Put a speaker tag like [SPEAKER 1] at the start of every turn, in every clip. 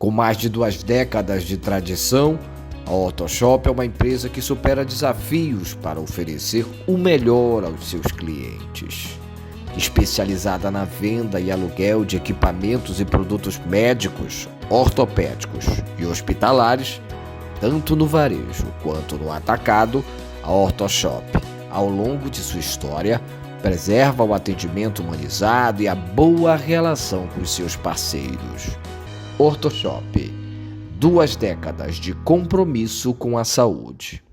[SPEAKER 1] Com mais de 2 décadas de tradição, a Hortoshop é uma empresa que supera desafios para oferecer o melhor aos seus clientes. Especializada na venda e aluguel de equipamentos e produtos médicos, ortopédicos e hospitalares, tanto no varejo quanto no atacado, a Hortoshop, ao longo de sua história, preserva o atendimento humanizado e a boa relação com os seus parceiros. Hortoshop, 2 décadas de compromisso com a saúde.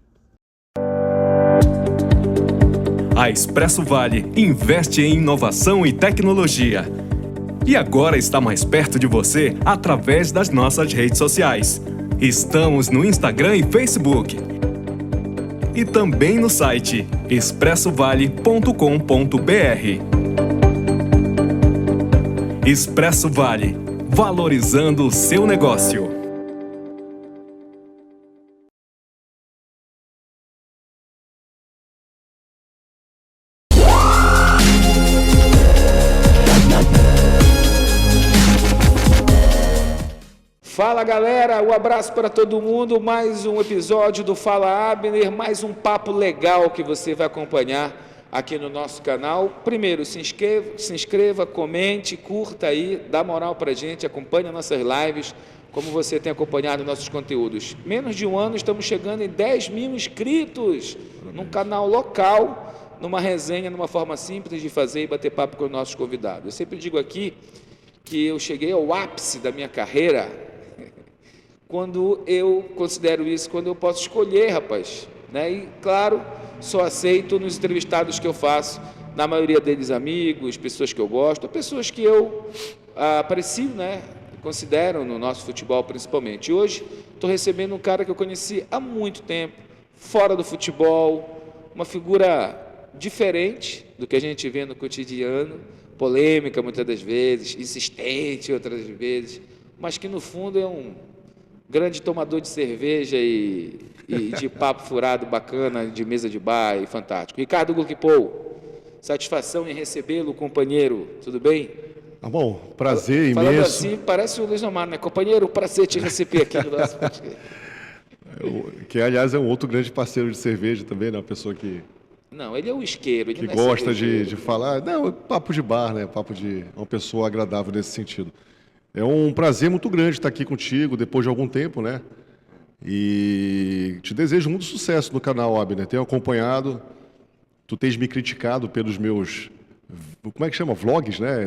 [SPEAKER 2] A Expresso Vale investe em inovação e tecnologia. E agora está mais perto de você através das nossas redes sociais. Estamos no Instagram e Facebook. E também no site expressovale.com.br. Expresso Vale, valorizando o seu negócio.
[SPEAKER 3] Fala galera, um abraço para todo mundo, mais um episódio do Fala Abner, mais um papo legal que você vai acompanhar aqui no nosso canal. Primeiro, se inscreva, comente, curta aí, dá moral pra gente, acompanhe as nossas lives, como você tem acompanhado nossos conteúdos. Menos de um ano, estamos chegando em 10 mil inscritos num canal local, numa resenha, numa forma simples de fazer e bater papo com os nossos convidados. Eu sempre digo aqui que eu cheguei ao ápice da minha carreira quando eu considero isso, quando eu posso escolher, rapaz, né? E claro, só aceito nos entrevistados que eu faço, na maioria deles amigos, pessoas que eu gosto, pessoas que eu aprecio, né? Considero no nosso futebol principalmente. E hoje estou recebendo um cara que eu conheci há muito tempo, fora do futebol, uma figura diferente do que a gente vê no cotidiano, polêmica muitas das vezes, insistente outras vezes, mas que no fundo é um grande tomador de cerveja e de papo furado bacana, de mesa de bar e fantástico. Ricardo Gurkipou, satisfação em recebê-lo, companheiro, tudo bem?
[SPEAKER 4] Ah, bom, prazer
[SPEAKER 3] Falando
[SPEAKER 4] imenso.
[SPEAKER 3] assim, parece o Luiz Omar, né? Companheiro, prazer te receber aqui no nosso podcast.
[SPEAKER 4] Que, aliás, é um outro grande parceiro de cerveja também, né? Uma pessoa que
[SPEAKER 3] Não, ele é um isqueiro, ele não é
[SPEAKER 4] gosta
[SPEAKER 3] cervejeiro.
[SPEAKER 4] de falar. Não, é papo de bar, né? Papo de uma pessoa agradável nesse sentido. É um prazer muito grande estar aqui contigo depois de algum tempo, né? E te desejo muito sucesso no canal, Abner. Tenho acompanhado, tu tens me criticado pelos meus, como é que chama? Vlogs, né?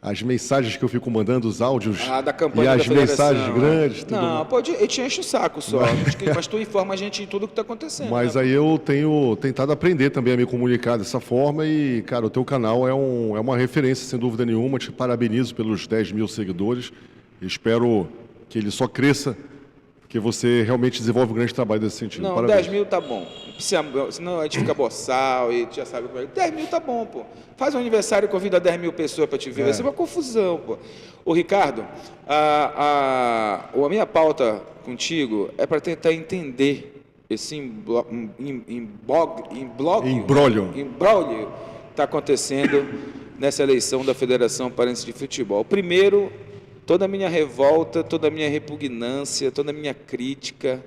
[SPEAKER 4] As mensagens que eu fico mandando, os áudios
[SPEAKER 3] Da campanha
[SPEAKER 4] e
[SPEAKER 3] da
[SPEAKER 4] as
[SPEAKER 3] federação.
[SPEAKER 4] mensagens grandes. Tudo.
[SPEAKER 3] Não, pode, ele te enche o saco só, mas tu informa a gente de tudo que está acontecendo.
[SPEAKER 4] Mas
[SPEAKER 3] né?
[SPEAKER 4] aí eu tenho tentado aprender também a me comunicar dessa forma e, cara, o teu canal é uma referência, sem dúvida nenhuma. Te parabenizo pelos 10 mil seguidores. Espero que ele só cresça, porque você realmente desenvolve um grande trabalho nesse sentido.
[SPEAKER 3] Não,
[SPEAKER 4] Parabéns.
[SPEAKER 3] 10 mil tá bom. Não precisa, senão a gente fica boçal e tu já sabe como é. 10 mil tá bom, pô. Faz um aniversário e convida 10 mil pessoas para te ver. Vai ser uma confusão, pô. Ô, Ricardo, a minha pauta contigo é para tentar entender esse imbróglio que está acontecendo nessa eleição da Federação Paraense de Futebol. Primeiro, toda a minha revolta, toda a minha repugnância, toda a minha crítica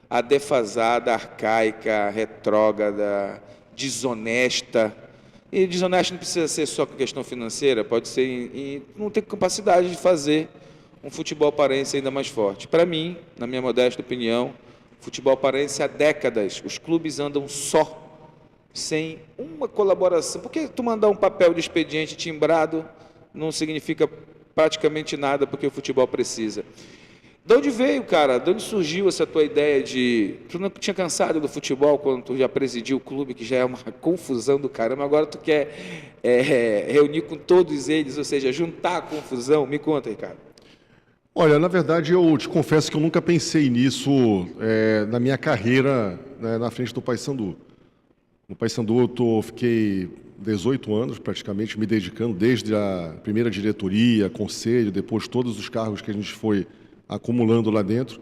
[SPEAKER 3] à defasada, arcaica, retrógrada, desonesta. E desonesta não precisa ser só com questão financeira, pode ser em não ter capacidade de fazer um futebol paraense ainda mais forte. Para mim, na minha modesta opinião, futebol paraense há décadas, os clubes andam só, sem uma colaboração. Porque tu mandar um papel de expediente timbrado não significa praticamente nada, porque o futebol precisa. De onde veio, cara? De onde surgiu essa tua ideia de... Tu não tinha cansado do futebol quando tu já presidiu o clube, que já é uma confusão do caramba, agora tu quer reunir com todos eles, ou seja, juntar a confusão. Me conta, Ricardo.
[SPEAKER 4] Olha, na verdade, eu te confesso que eu nunca pensei nisso na minha carreira, né, na frente do Paysandu. No Paysandu fiquei 18 anos praticamente me dedicando, desde a primeira diretoria, conselho, depois todos os cargos que a gente foi acumulando lá dentro.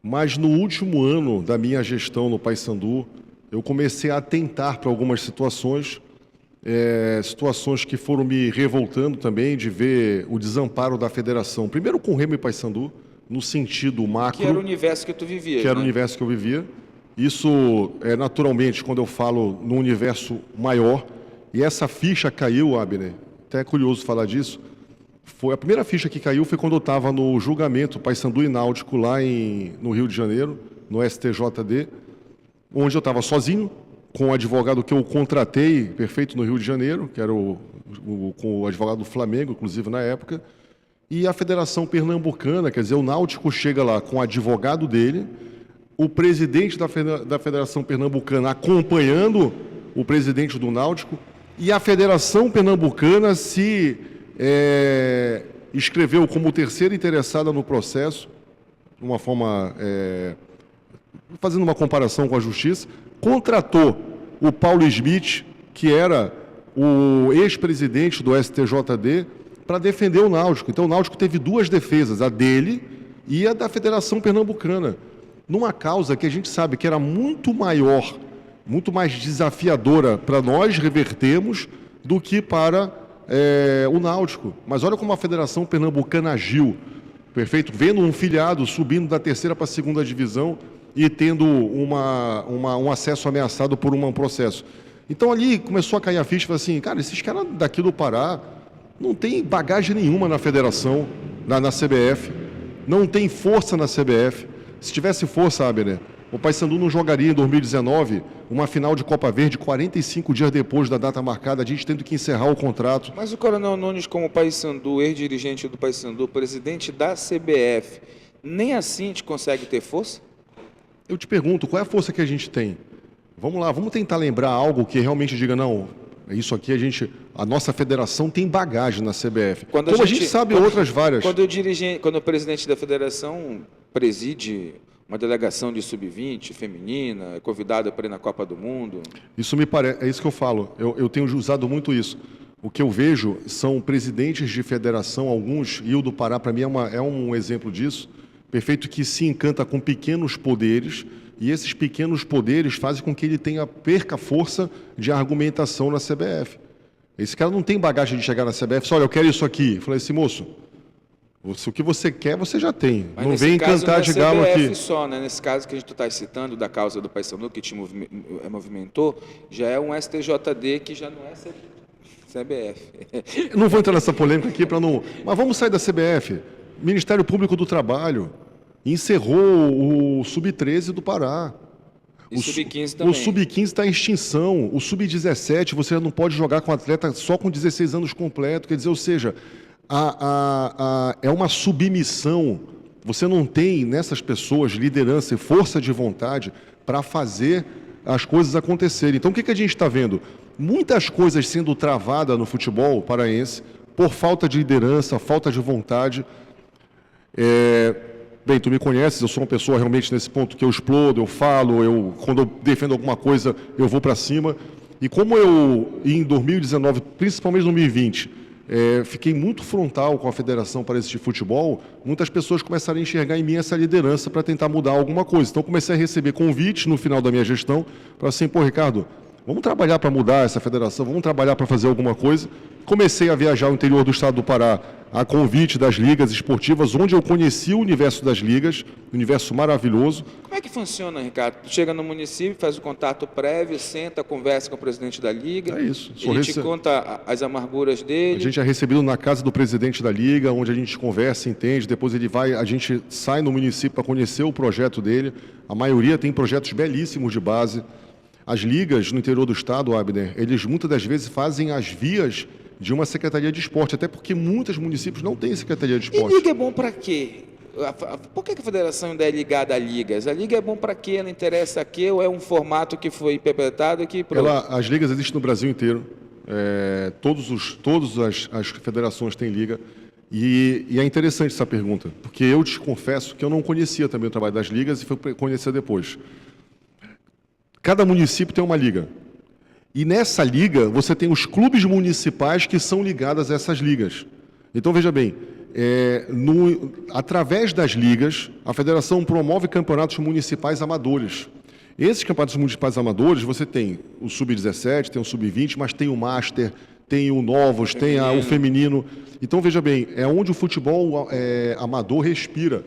[SPEAKER 4] Mas no último ano da minha gestão no Paysandu, eu comecei a atentar para algumas situações, situações que foram me revoltando também, de ver o desamparo da federação. Primeiro com o Remo e Paysandu, no sentido macro.
[SPEAKER 3] Que era o universo que tu vivia.
[SPEAKER 4] Que era
[SPEAKER 3] né?
[SPEAKER 4] o universo que eu vivia. Isso é naturalmente quando eu falo no universo maior. E essa ficha caiu, Abner, até é curioso falar disso. A primeira ficha que caiu foi quando eu estava no julgamento Paysandu e Náutico lá no Rio de Janeiro, no STJD, onde eu estava sozinho, com o advogado que eu contratei, perfeito, no Rio de Janeiro, que era com o advogado do Flamengo, inclusive na época, e a Federação Pernambucana, quer dizer, o Náutico chega lá com o advogado dele, o presidente da Federação Pernambucana acompanhando o presidente do Náutico, e a Federação Pernambucana se escreveu como terceira interessada no processo, de uma forma, fazendo uma comparação com a Justiça, contratou o Paulo Smith, que era o ex-presidente do STJD, para defender o Náutico. Então, o Náutico teve duas defesas, a dele e a da Federação Pernambucana, numa causa que a gente sabe que era muito maior, muito mais desafiadora para nós revertermos do que para o Náutico. Mas olha como a Federação Pernambucana agiu, perfeito? Vendo um filiado subindo da terceira para a segunda divisão e tendo um acesso ameaçado por um processo. Então ali começou a cair a ficha e falou assim, cara, esses caras daqui do Pará não tem bagagem nenhuma na federação, na CBF, não tem força na CBF. Se tivesse força, Abner, o Paysandu não jogaria em 2019 uma final de Copa Verde 45 dias depois da data marcada, a gente tendo que encerrar o contrato.
[SPEAKER 3] Mas o Coronel Nunes, como Paysandu, ex-dirigente do Paysandu, presidente da CBF, nem assim a gente consegue ter força?
[SPEAKER 4] Eu te pergunto, qual é a força que a gente tem? Vamos lá, vamos tentar lembrar algo que realmente diga, não, isso aqui a nossa federação tem bagagem na CBF. Como a gente sabe outras várias.
[SPEAKER 3] Quando o presidente da federação preside uma delegação de sub-20 feminina, é convidada para ir na Copa do Mundo.
[SPEAKER 4] Isso me parece, é isso que eu falo. Eu tenho usado muito isso. O que eu vejo são presidentes de federação, alguns, e o do Pará, para mim, é um exemplo disso, perfeito, que se encanta com pequenos poderes, e esses pequenos poderes fazem com que ele perca força de argumentação na CBF. Esse cara não tem bagagem de chegar na CBF, só olha, eu quero isso aqui. Eu falei assim, moço, o que você quer, você já tem.
[SPEAKER 3] Mas
[SPEAKER 4] não vem cantar de galo aqui.
[SPEAKER 3] Só, né? Nesse caso que a gente está citando, da causa do Paysandu, que te movimentou, já é um STJD que já não é CBF.
[SPEAKER 4] Eu não vou entrar nessa polêmica aqui para não... Mas vamos sair da CBF. Ministério Público do Trabalho encerrou o Sub-13 do Pará.
[SPEAKER 3] E o Sub-15 também.
[SPEAKER 4] O Sub-15 está em extinção. O Sub-17 você não pode jogar com atleta só com 16 anos completo. Quer dizer, ou seja, é uma submissão. Você não tem nessas pessoas liderança e força de vontade para fazer as coisas acontecerem. Então, o que a gente está vendo? Muitas coisas sendo travadas no futebol paraense por falta de liderança, falta de vontade. Bem, tu me conheces, eu sou uma pessoa realmente nesse ponto que eu explodo, eu falo, quando eu defendo alguma coisa, eu vou para cima. E como eu, em 2019, principalmente em 2020, fiquei muito frontal com a Federação Paraense de Futebol, muitas pessoas começaram a enxergar em mim essa liderança para tentar mudar alguma coisa. Então, comecei a receber convites no final da minha gestão para assim, pô, Ricardo, vamos trabalhar para mudar essa federação, vamos trabalhar para fazer alguma coisa. Comecei a viajar ao interior do estado do Pará a convite das ligas esportivas, onde eu conheci o universo das ligas, um universo maravilhoso.
[SPEAKER 3] Como é que funciona, Ricardo? Tu chega no município, faz o contato prévio, senta, conversa com o presidente da liga.
[SPEAKER 4] É isso.
[SPEAKER 3] Ele te conta as amarguras dele.
[SPEAKER 4] A gente é recebido na casa do presidente da liga, onde a gente conversa, entende, depois a gente sai no município para conhecer o projeto dele. A maioria tem projetos belíssimos de base. As ligas no interior do estado, Abner, eles muitas das vezes fazem as vias de uma secretaria de esporte, até porque muitos municípios não têm secretaria de esporte.
[SPEAKER 3] E liga é bom para quê? Por que a federação ainda é ligada a ligas? A liga é bom para quê? Ela interessa a quê? Ou é um formato que foi interpretado aqui?
[SPEAKER 4] As ligas existem no Brasil inteiro. Todas as federações têm liga. E é interessante essa pergunta, porque eu te confesso que eu não conhecia também o trabalho das ligas e fui conhecer depois. Cada município tem uma liga. E nessa liga, você tem os clubes municipais que são ligados a essas ligas. Então, veja bem, através das ligas, a federação promove campeonatos municipais amadores. Esses campeonatos municipais amadores, você tem o Sub-17, tem o Sub-20, mas tem o Master, tem o Novos, tem o Feminino. Então, veja bem, é onde o futebol amador respira.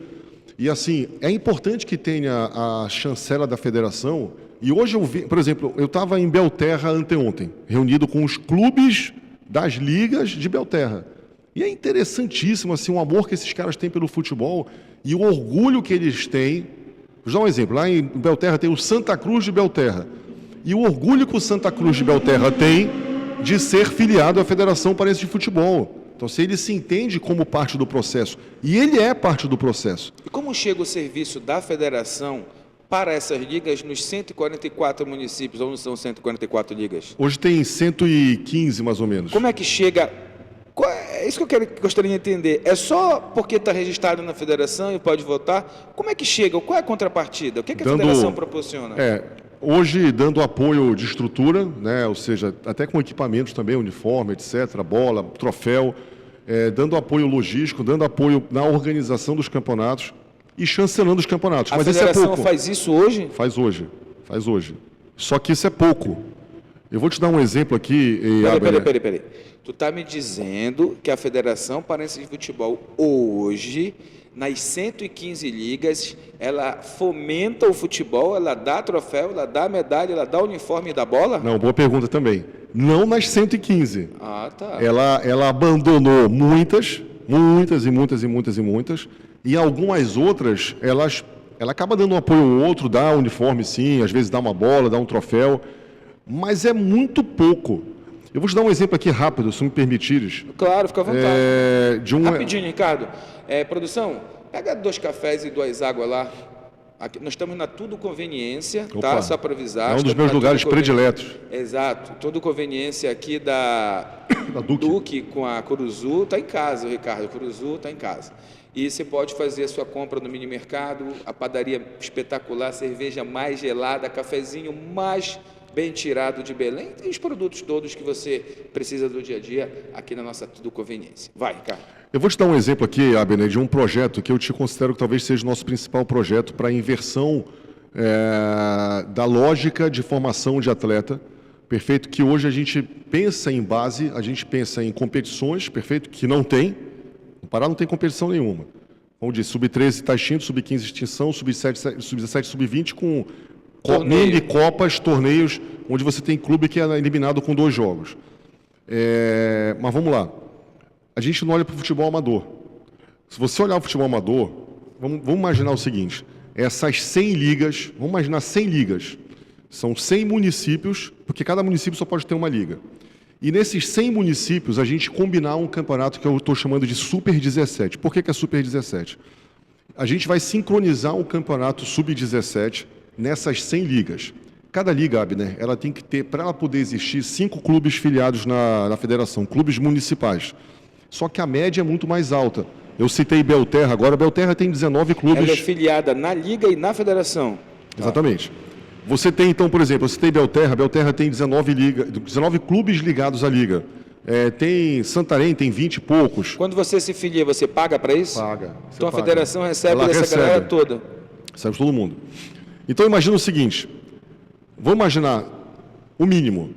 [SPEAKER 4] E assim, é importante que tenha a chancela da federação. E hoje eu vi, por exemplo, eu estava em Belterra anteontem, reunido com os clubes das ligas de Belterra. E é interessantíssimo assim, o amor que esses caras têm pelo futebol e o orgulho que eles têm. Vou dar um exemplo, lá em Belterra tem o Santa Cruz de Belterra. E o orgulho que o Santa Cruz de Belterra tem de ser filiado à Federação Parense de Futebol. Então, se ele se entende como parte do processo, e ele é parte do processo.
[SPEAKER 3] E como chega o serviço da federação para essas ligas nos 144 municípios, ou não são 144 ligas?
[SPEAKER 4] Hoje tem 115, mais ou menos.
[SPEAKER 3] Como é que chega? É isso que eu gostaria de entender. É só porque está registrado na federação e pode votar? Como é que chega? Qual é a contrapartida? O que, a federação proporciona?
[SPEAKER 4] Hoje, dando apoio de estrutura, né, ou seja, até com equipamentos também, uniforme, etc., bola, troféu, dando apoio logístico, dando apoio na organização dos campeonatos e chancelando os campeonatos.
[SPEAKER 3] Mas isso é pouco. A federação faz isso hoje?
[SPEAKER 4] Faz hoje. Só que isso é pouco. Eu vou te dar um exemplo aqui.
[SPEAKER 3] Peraí. Tu está me dizendo que a Federação Parense de Futebol hoje, nas 115 ligas, ela fomenta o futebol, ela dá troféu, ela dá medalha, ela dá uniforme e dá bola?
[SPEAKER 4] Não, boa pergunta também. Não nas 115.
[SPEAKER 3] Ah, tá.
[SPEAKER 4] Ela abandonou muitas, e algumas outras, ela acaba dando um apoio ao outro, dá uniforme sim, às vezes dá uma bola, dá um troféu, mas é muito pouco. Eu vou te dar um exemplo aqui rápido, se me permitires.
[SPEAKER 3] Claro, fica à vontade. Rapidinho, Ricardo. Produção, pega 2 cafés e 2 águas lá. Aqui, nós estamos na Tudo Conveniência, tá? Só para avisar.
[SPEAKER 4] É um dos meus lugares prediletos.
[SPEAKER 3] Exato. Tudo Conveniência aqui da Duque com a Curuzu. Está em casa, Ricardo. A Curuzu está em casa. E você pode fazer a sua compra no mini mercado, a padaria espetacular, cerveja mais gelada, cafezinho mais bem tirado de Belém, e os produtos todos que você precisa do dia a dia aqui na nossa Tudo Conveniência. Vai, Ricardo.
[SPEAKER 4] Eu vou te dar um exemplo aqui, Abner, de um projeto que eu te considero que talvez seja o nosso principal projeto para a inversão da lógica de formação de atleta, perfeito, que hoje a gente pensa em base, a gente pensa em competições, perfeito, que não tem. No Pará não tem competição nenhuma. Vamos dizer, sub-13 está extinto, sub-15 extinção, sub-17, sub-20 com mini copas, torneios, onde você tem clube que é eliminado com 2 jogos. Mas vamos lá. A gente não olha para o futebol amador. Se você olhar o futebol amador, vamos imaginar o seguinte, essas 100 ligas, vamos imaginar 100 ligas, são 100 municípios, porque cada município só pode ter uma liga. E nesses 100 municípios, a gente combinar um campeonato que eu estou chamando de Super 17. Por que é Super 17? A gente vai sincronizar um campeonato Sub-17 nessas 100 ligas. Cada liga, Abner, ela tem que ter, para ela poder existir, 5 clubes filiados na federação, clubes municipais. Só que a média é muito mais alta. Eu citei Belterra, agora Belterra tem 19 clubes.
[SPEAKER 3] Ela é filiada na liga e na federação.
[SPEAKER 4] Exatamente. Você tem, então, por exemplo, eu citei Belterra tem 19 clubes ligados à liga. Tem Santarém, tem 20 e poucos.
[SPEAKER 3] Quando você se filia, você paga para isso?
[SPEAKER 4] Paga.
[SPEAKER 3] Então a federação recebe dessa galera toda?
[SPEAKER 4] Recebe todo mundo. Então imagina o seguinte, vamos imaginar o mínimo,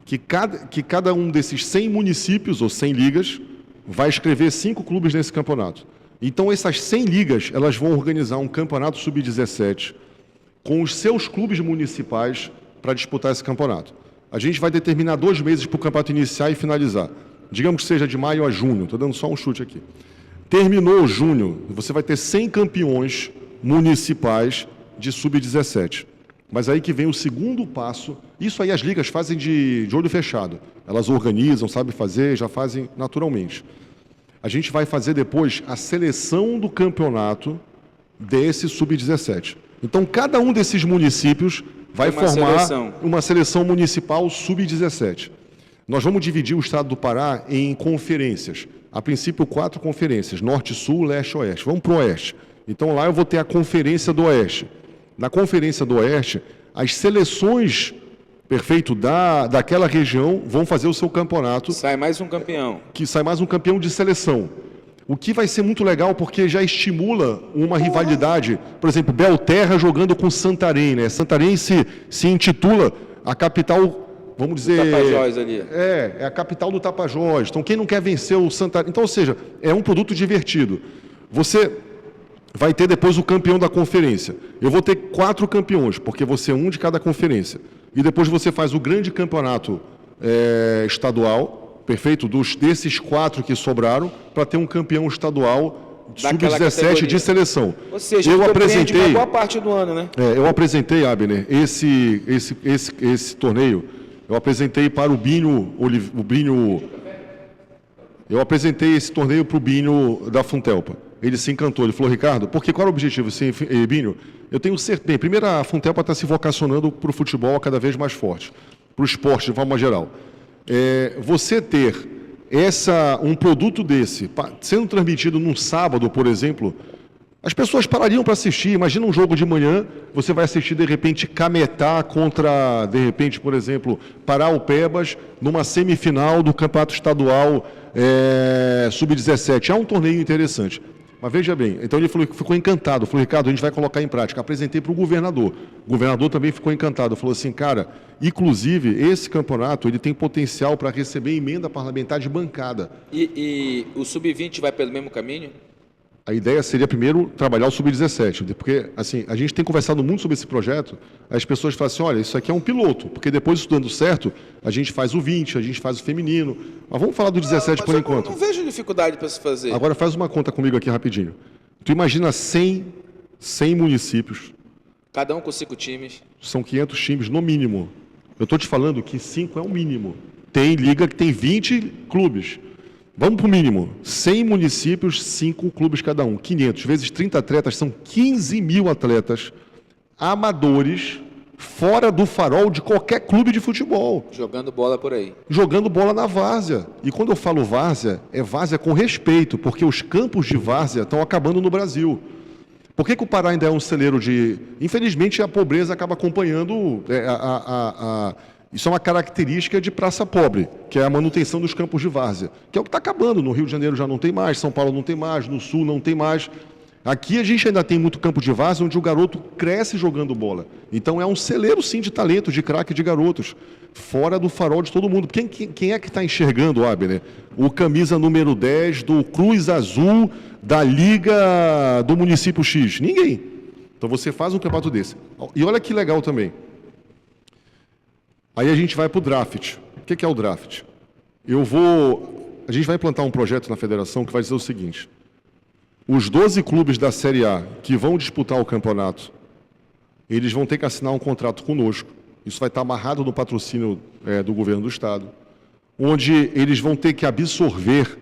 [SPEAKER 4] que cada um desses 100 municípios ou 100 ligas vai escrever 5 clubes nesse campeonato. Então essas 100 ligas, elas vão organizar um campeonato sub-17 com os seus clubes municipais para disputar esse campeonato. A gente vai determinar 2 meses para o campeonato iniciar e finalizar. Digamos que seja de maio a junho, estou dando só um chute aqui. Terminou junho, você vai ter 100 campeões municipais de sub-17. Mas aí que vem o segundo passo. Isso aí as ligas fazem de olho fechado. Elas organizam, sabem fazer, já fazem naturalmente. A gente vai fazer depois a seleção do campeonato desse sub-17. Então, cada um desses municípios vai formar uma seleção municipal sub-17. Nós vamos dividir o estado do Pará em conferências. A princípio, 4 conferências, Norte, Sul, Leste e Oeste. Vamos para o Oeste. Então, lá eu vou ter a Conferência do Oeste. Na Conferência do Oeste, as seleções, perfeito, daquela região vão fazer o seu campeonato.
[SPEAKER 3] Sai mais um campeão.
[SPEAKER 4] Sai mais um campeão de seleção. O que vai ser muito legal, porque já estimula uma rivalidade. Por exemplo, Belterra jogando com Santarém, né? Santarém se intitula a capital, vamos dizer...
[SPEAKER 3] Tapajós ali.
[SPEAKER 4] É a capital do Tapajós. Então, quem não quer vencer o Santarém... Então, ou seja, é um produto divertido. Você vai ter depois o campeão da conferência. Eu vou ter 4 campeões, porque você é um de cada conferência. E depois você faz o grande campeonato estadual, perfeito? Desses 4 que sobraram, para ter um campeão estadual sub-17 de seleção.
[SPEAKER 3] Ou seja,
[SPEAKER 4] eu apresentei
[SPEAKER 3] uma boa parte do ano, né?
[SPEAKER 4] Eu apresentei, Abner, esse torneio. Eu apresentei para o Binho. Eu apresentei esse torneio para o Binho da Funtelpa. Ele se encantou, ele falou, Ricardo, porque qual é o objetivo? Sim, Binho, eu tenho certeza. Primeiro, a Funtelpa está se vocacionando para o futebol cada vez mais forte, para o esporte de forma geral. Você ter um produto desse sendo transmitido num sábado, por exemplo, as pessoas parariam para assistir. Imagina um jogo de manhã, você vai assistir, de repente, Cametá contra, de repente, por exemplo, Paraupebas, numa semifinal do Campeonato Estadual Sub-17. É um torneio interessante. Mas veja bem, então ele ficou encantado, falou, Ricardo, a gente vai colocar em prática. Apresentei para o governador também ficou encantado, falou assim, cara, inclusive esse campeonato ele tem potencial para receber emenda parlamentar de bancada.
[SPEAKER 3] E o Sub-20 vai pelo mesmo caminho?
[SPEAKER 4] A ideia seria primeiro trabalhar o Sub-17, porque assim, a gente tem conversado muito sobre esse projeto, as pessoas falam assim, olha, isso aqui é um piloto, porque depois, isso dando certo, a gente faz o 20, a gente faz o feminino, mas vamos falar do 17 por enquanto.
[SPEAKER 3] Não vejo dificuldade para se fazer.
[SPEAKER 4] Agora faz uma conta comigo aqui rapidinho. Tu imagina 100 municípios.
[SPEAKER 3] Cada um com 5 times.
[SPEAKER 4] São 500 times no mínimo. Eu estou te falando que 5 é o mínimo. Tem liga que tem 20 clubes. Vamos para o mínimo. 100 municípios, 5 clubes cada um. 500 vezes 30 atletas, são 15 mil atletas amadores, fora do farol de qualquer clube de futebol.
[SPEAKER 3] Jogando bola por aí.
[SPEAKER 4] Jogando bola na várzea. E quando eu falo várzea, é várzea com respeito, porque os campos de várzea estão acabando no Brasil. Por que o Pará ainda é um celeiro de... Infelizmente, a pobreza acaba acompanhando... Isso é uma característica de praça pobre, que é a manutenção dos campos de várzea, que é o que está acabando. No Rio de Janeiro já não tem mais, São Paulo não tem mais, no Sul não tem mais. Aqui a gente ainda tem muito campo de várzea onde o garoto cresce jogando bola. Então é um celeiro, sim, de talento, de craque de garotos, fora do farol de todo mundo. Quem é que está enxergando, Abner? O camisa número 10 do Cruz Azul da Liga do Município X? Ninguém. Então você faz um campeonato desse. E olha que legal também. Aí a gente vai para o draft. O que é o draft? A gente vai implantar um projeto na federação que vai dizer o seguinte: os 12 clubes da Série A que vão disputar o campeonato, eles vão ter que assinar um contrato conosco. Isso vai estar amarrado no patrocínio do governo do Estado, onde eles vão ter que absorver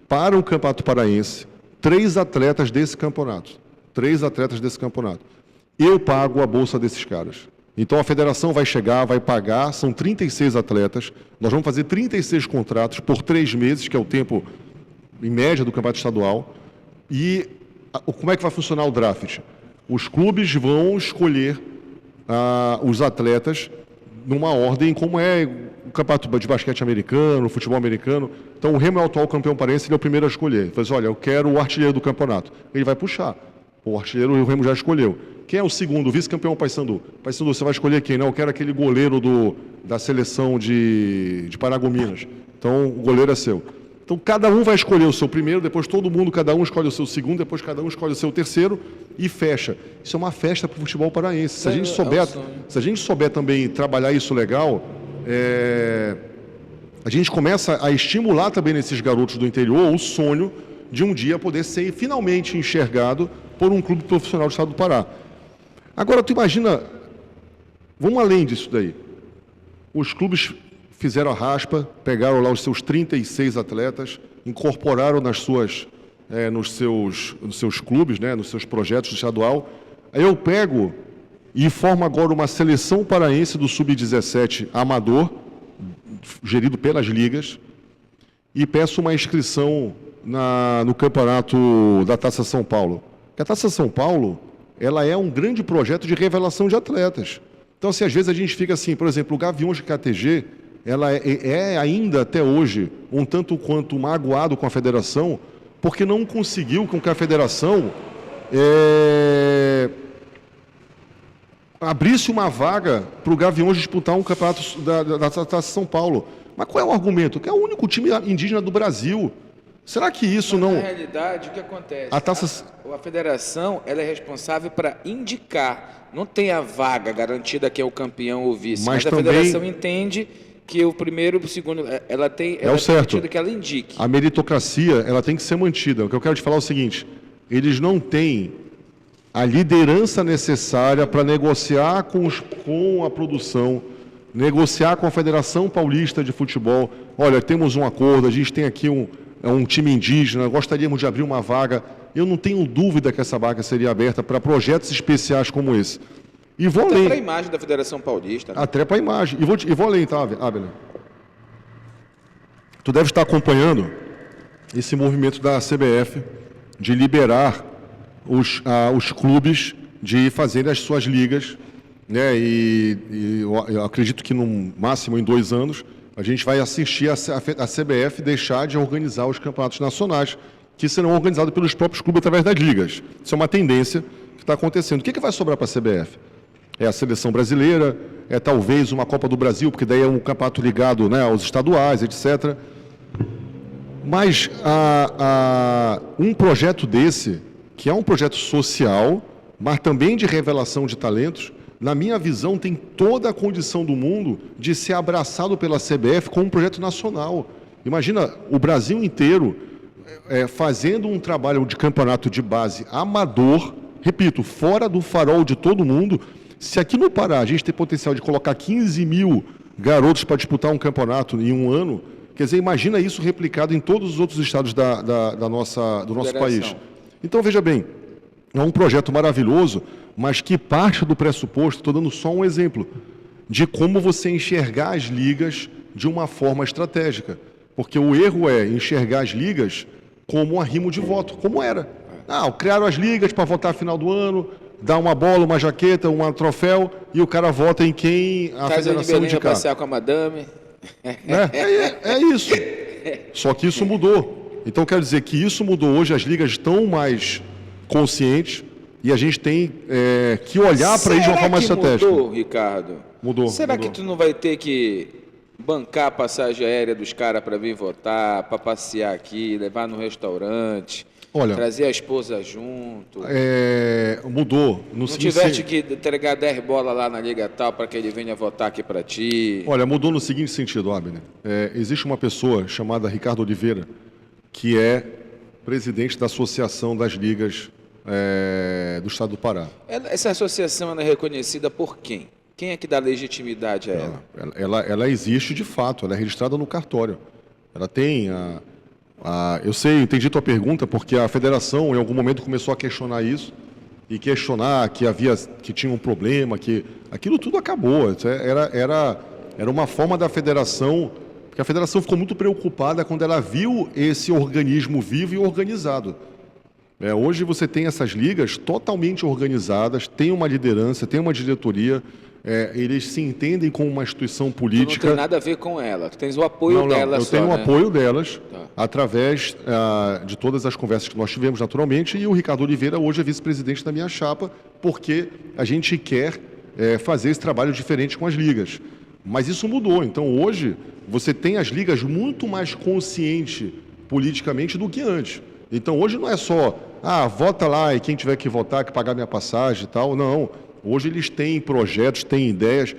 [SPEAKER 4] para o Campeonato Paraense 3 atletas desse campeonato. 3 atletas desse campeonato. Eu pago a bolsa desses caras. Então a federação vai chegar, vai pagar, são 36 atletas, nós vamos fazer 36 contratos por 3 meses, que é o tempo em média do campeonato estadual. E como é que vai funcionar o draft? Os clubes vão escolher os atletas numa ordem como é o campeonato de basquete americano, o futebol americano. Então o Remo é o atual campeão paraense, ele é o primeiro a escolher. Ele fala assim, olha, eu quero o artilheiro do campeonato. Ele vai puxar. O artilheiro o Remo já escolheu. Quem é o segundo? O vice-campeão Paysandu. Paysandu, você vai escolher quem? Não, eu quero aquele goleiro da seleção de Paragominas. Então, o goleiro é seu. Então, cada um vai escolher o seu primeiro, depois todo mundo, cada um escolhe o seu segundo, depois cada um escolhe o seu terceiro e fecha. Isso é uma festa para o futebol paraense. Se a gente souber também trabalhar isso legal, a gente começa a estimular também nesses garotos do interior o sonho de um dia poder ser finalmente enxergado por um clube profissional do Estado do Pará. Agora, tu imagina, vamos além disso daí. Os clubes fizeram a raspa, pegaram lá os seus 36 atletas, incorporaram nos seus clubes, né, nos seus projetos estadual. Aí eu pego e formo agora uma seleção paraense do Sub-17 amador, gerido pelas ligas, e peço uma inscrição no campeonato da Taça São Paulo. Porque a Taça São Paulo, ela é um grande projeto de revelação de atletas. Então, assim, às vezes a gente fica assim, por exemplo, o Gaviões de KTG, ela é ainda até hoje um tanto quanto magoado com a federação, porque não conseguiu com que a federação abrisse uma vaga para o Gaviões disputar um campeonato da Taça São Paulo. Mas qual é o argumento? Que é o único time indígena do Brasil. Será que isso
[SPEAKER 3] Mas,
[SPEAKER 4] não...
[SPEAKER 3] na realidade, o que acontece? A federação ela é responsável para indicar. Não tem a vaga garantida que é o campeão ou vice. Mas a federação entende que o primeiro, o segundo, ela tem
[SPEAKER 4] o certo.
[SPEAKER 3] Que ela indique.
[SPEAKER 4] A meritocracia, ela tem que ser mantida. O que eu quero te falar é o seguinte: eles não têm a liderança necessária para negociar com a produção, negociar com a Federação Paulista de Futebol. Olha, temos um acordo, a gente tem aqui um time indígena, gostaríamos de abrir uma vaga. Eu não tenho dúvida que essa vaga seria aberta para projetos especiais como esse. E vou
[SPEAKER 3] até
[SPEAKER 4] além.
[SPEAKER 3] para a imagem da Federação Paulista. Né?
[SPEAKER 4] Até para a imagem. E vou além, tá, Abner? Tu deve estar acompanhando esse movimento da CBF de liberar os clubes de fazerem as suas ligas, né? E eu acredito que no máximo em 2 anos a gente vai assistir a CBF deixar de organizar os campeonatos nacionais, que serão organizados pelos próprios clubes através das ligas. Isso é uma tendência que está acontecendo. O que vai sobrar para a CBF? É a seleção brasileira, é talvez uma Copa do Brasil, porque daí é um campeonato ligado, né, aos estaduais, etc. Mas um projeto desse, que é um projeto social, mas também de revelação de talentos, na minha visão, tem toda a condição do mundo de ser abraçado pela CBF como um projeto nacional. Imagina o Brasil inteiro fazendo um trabalho de campeonato de base amador, repito, fora do farol de todo mundo. Se aqui no Pará a gente tem potencial de colocar 15 mil garotos para disputar um campeonato em um ano, quer dizer, imagina isso replicado em todos os outros estados do nosso país. Então, veja bem, é um projeto maravilhoso, mas que parte do pressuposto, estou dando só um exemplo, de como você enxergar as ligas de uma forma estratégica. Porque o erro é enxergar as ligas como um arrimo de voto, como era. Criaram as ligas para votar no final do ano, dar uma bola, uma jaqueta, um troféu, e o cara vota em quem a federação indicar.
[SPEAKER 3] Passear com a madame.
[SPEAKER 4] É isso. Só que isso mudou. Então, quero dizer que isso mudou. Hoje as ligas estão mais conscientes e a gente tem que olhar para isso de uma forma estratégica.
[SPEAKER 3] Mudou, Ricardo?
[SPEAKER 4] Mudou.
[SPEAKER 3] Será que tu não vai ter que bancar a passagem aérea dos caras para vir votar, para passear aqui, levar no restaurante, trazer a esposa junto?
[SPEAKER 4] Mudou.
[SPEAKER 3] Não tiveste que entregar 10 bolas lá na Liga Tal para que ele venha votar aqui para ti?
[SPEAKER 4] Olha, mudou no seguinte sentido, Abner. Existe uma pessoa chamada Ricardo Oliveira, que é presidente da Associação das Ligas do Estado do Pará.
[SPEAKER 3] Essa associação é reconhecida por quem? Quem é que dá legitimidade a ela?
[SPEAKER 4] Ela existe de fato, ela é registrada no cartório. Ela tem eu entendi tua pergunta, porque a federação em algum momento começou a questionar isso, e questionar que tinha um problema, que aquilo tudo acabou. Era uma forma da federação, porque a federação ficou muito preocupada quando ela viu esse organismo vivo e organizado. Hoje você tem essas ligas totalmente organizadas, tem uma liderança, tem uma diretoria, eles se entendem como uma instituição política.
[SPEAKER 3] Tu não tem nada a ver com ela, tu tens o apoio delas.
[SPEAKER 4] Eu tenho o apoio delas, através de todas as conversas que nós tivemos naturalmente, e o Ricardo Oliveira hoje é vice-presidente da minha chapa, porque a gente quer fazer esse trabalho diferente com as ligas. Mas isso mudou, então hoje você tem as ligas muito mais conscientes politicamente do que antes. Então hoje não é só, vota lá e quem tiver que votar, que pagar minha passagem e tal. Não, hoje eles têm projetos, têm ideias,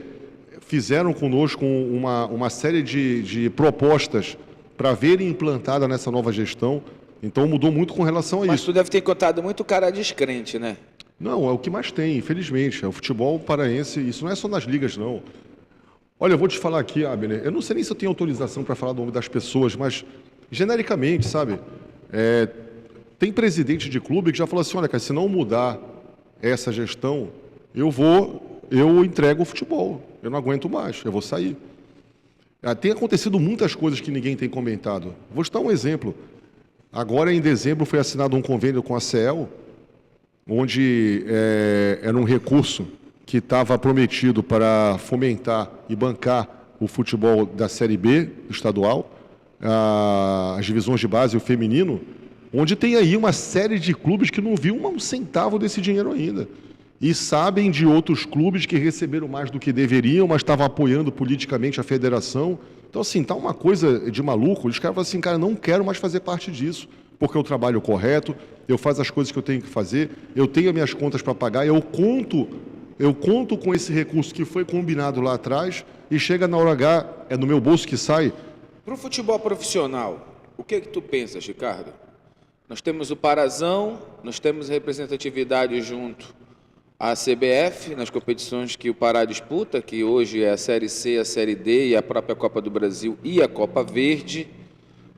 [SPEAKER 4] fizeram conosco uma série de propostas para verem implantada nessa nova gestão. Então mudou muito com relação a isso.
[SPEAKER 3] Mas tu deve ter encontrado muito cara descrente, né?
[SPEAKER 4] Não, é o que mais tem, infelizmente. É o futebol paraense, isso não é só nas ligas, não. Olha, eu vou te falar aqui, Abner, eu não sei nem se eu tenho autorização para falar do nome das pessoas, mas genericamente, sabe? Tem presidente de clube que já falou assim, olha, cara, se não mudar essa gestão, eu entrego o futebol, eu não aguento mais, eu vou sair. Tem acontecido muitas coisas que ninguém tem comentado. Vou te dar um exemplo. Agora, em dezembro, foi assinado um convênio com a CEL, onde era um recurso que estava prometido para fomentar e bancar o futebol da Série B estadual, as divisões de base e o feminino, onde tem aí uma série de clubes que não viu um centavo desse dinheiro ainda. e sabem de outros clubes que receberam mais do que deveriam, mas estavam apoiando politicamente a federação. Então, assim, tá uma coisa de maluco. Os caras falam assim, cara, não quero mais fazer parte disso, porque eu trabalho correto, eu faço as coisas que eu tenho que fazer, eu tenho as minhas contas para pagar, eu conto com esse recurso que foi combinado lá atrás e chega na hora H, é no meu bolso que sai.
[SPEAKER 3] Para o futebol profissional, o que tu pensas, Ricardo? Nós temos o Parazão, nós temos representatividade junto à CBF, nas competições que o Pará disputa, que hoje é a Série C, a Série D e a própria Copa do Brasil e a Copa Verde.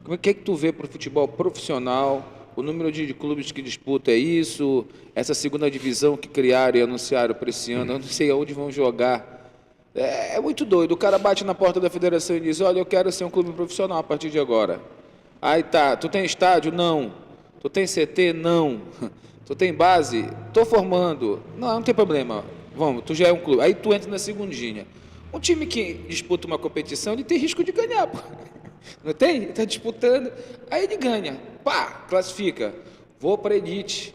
[SPEAKER 3] O que tu vê para o futebol profissional? O número de clubes que disputa é isso? Essa segunda divisão que criaram e anunciaram para esse ano, eu não sei aonde vão jogar. É muito doido. O cara bate na porta da federação e diz, olha, eu quero ser um clube profissional a partir de agora. Aí tá, tu tem estádio? Não. Tu tem CT? Não. Tu tem base? Tô formando. Não tem problema. Vamos, tu já é um clube. Aí tu entra na segundinha. Um time que disputa uma competição, ele tem risco de ganhar, pô. Não tem? Ele está disputando. Aí ele ganha. Pá, classifica. Vou para a elite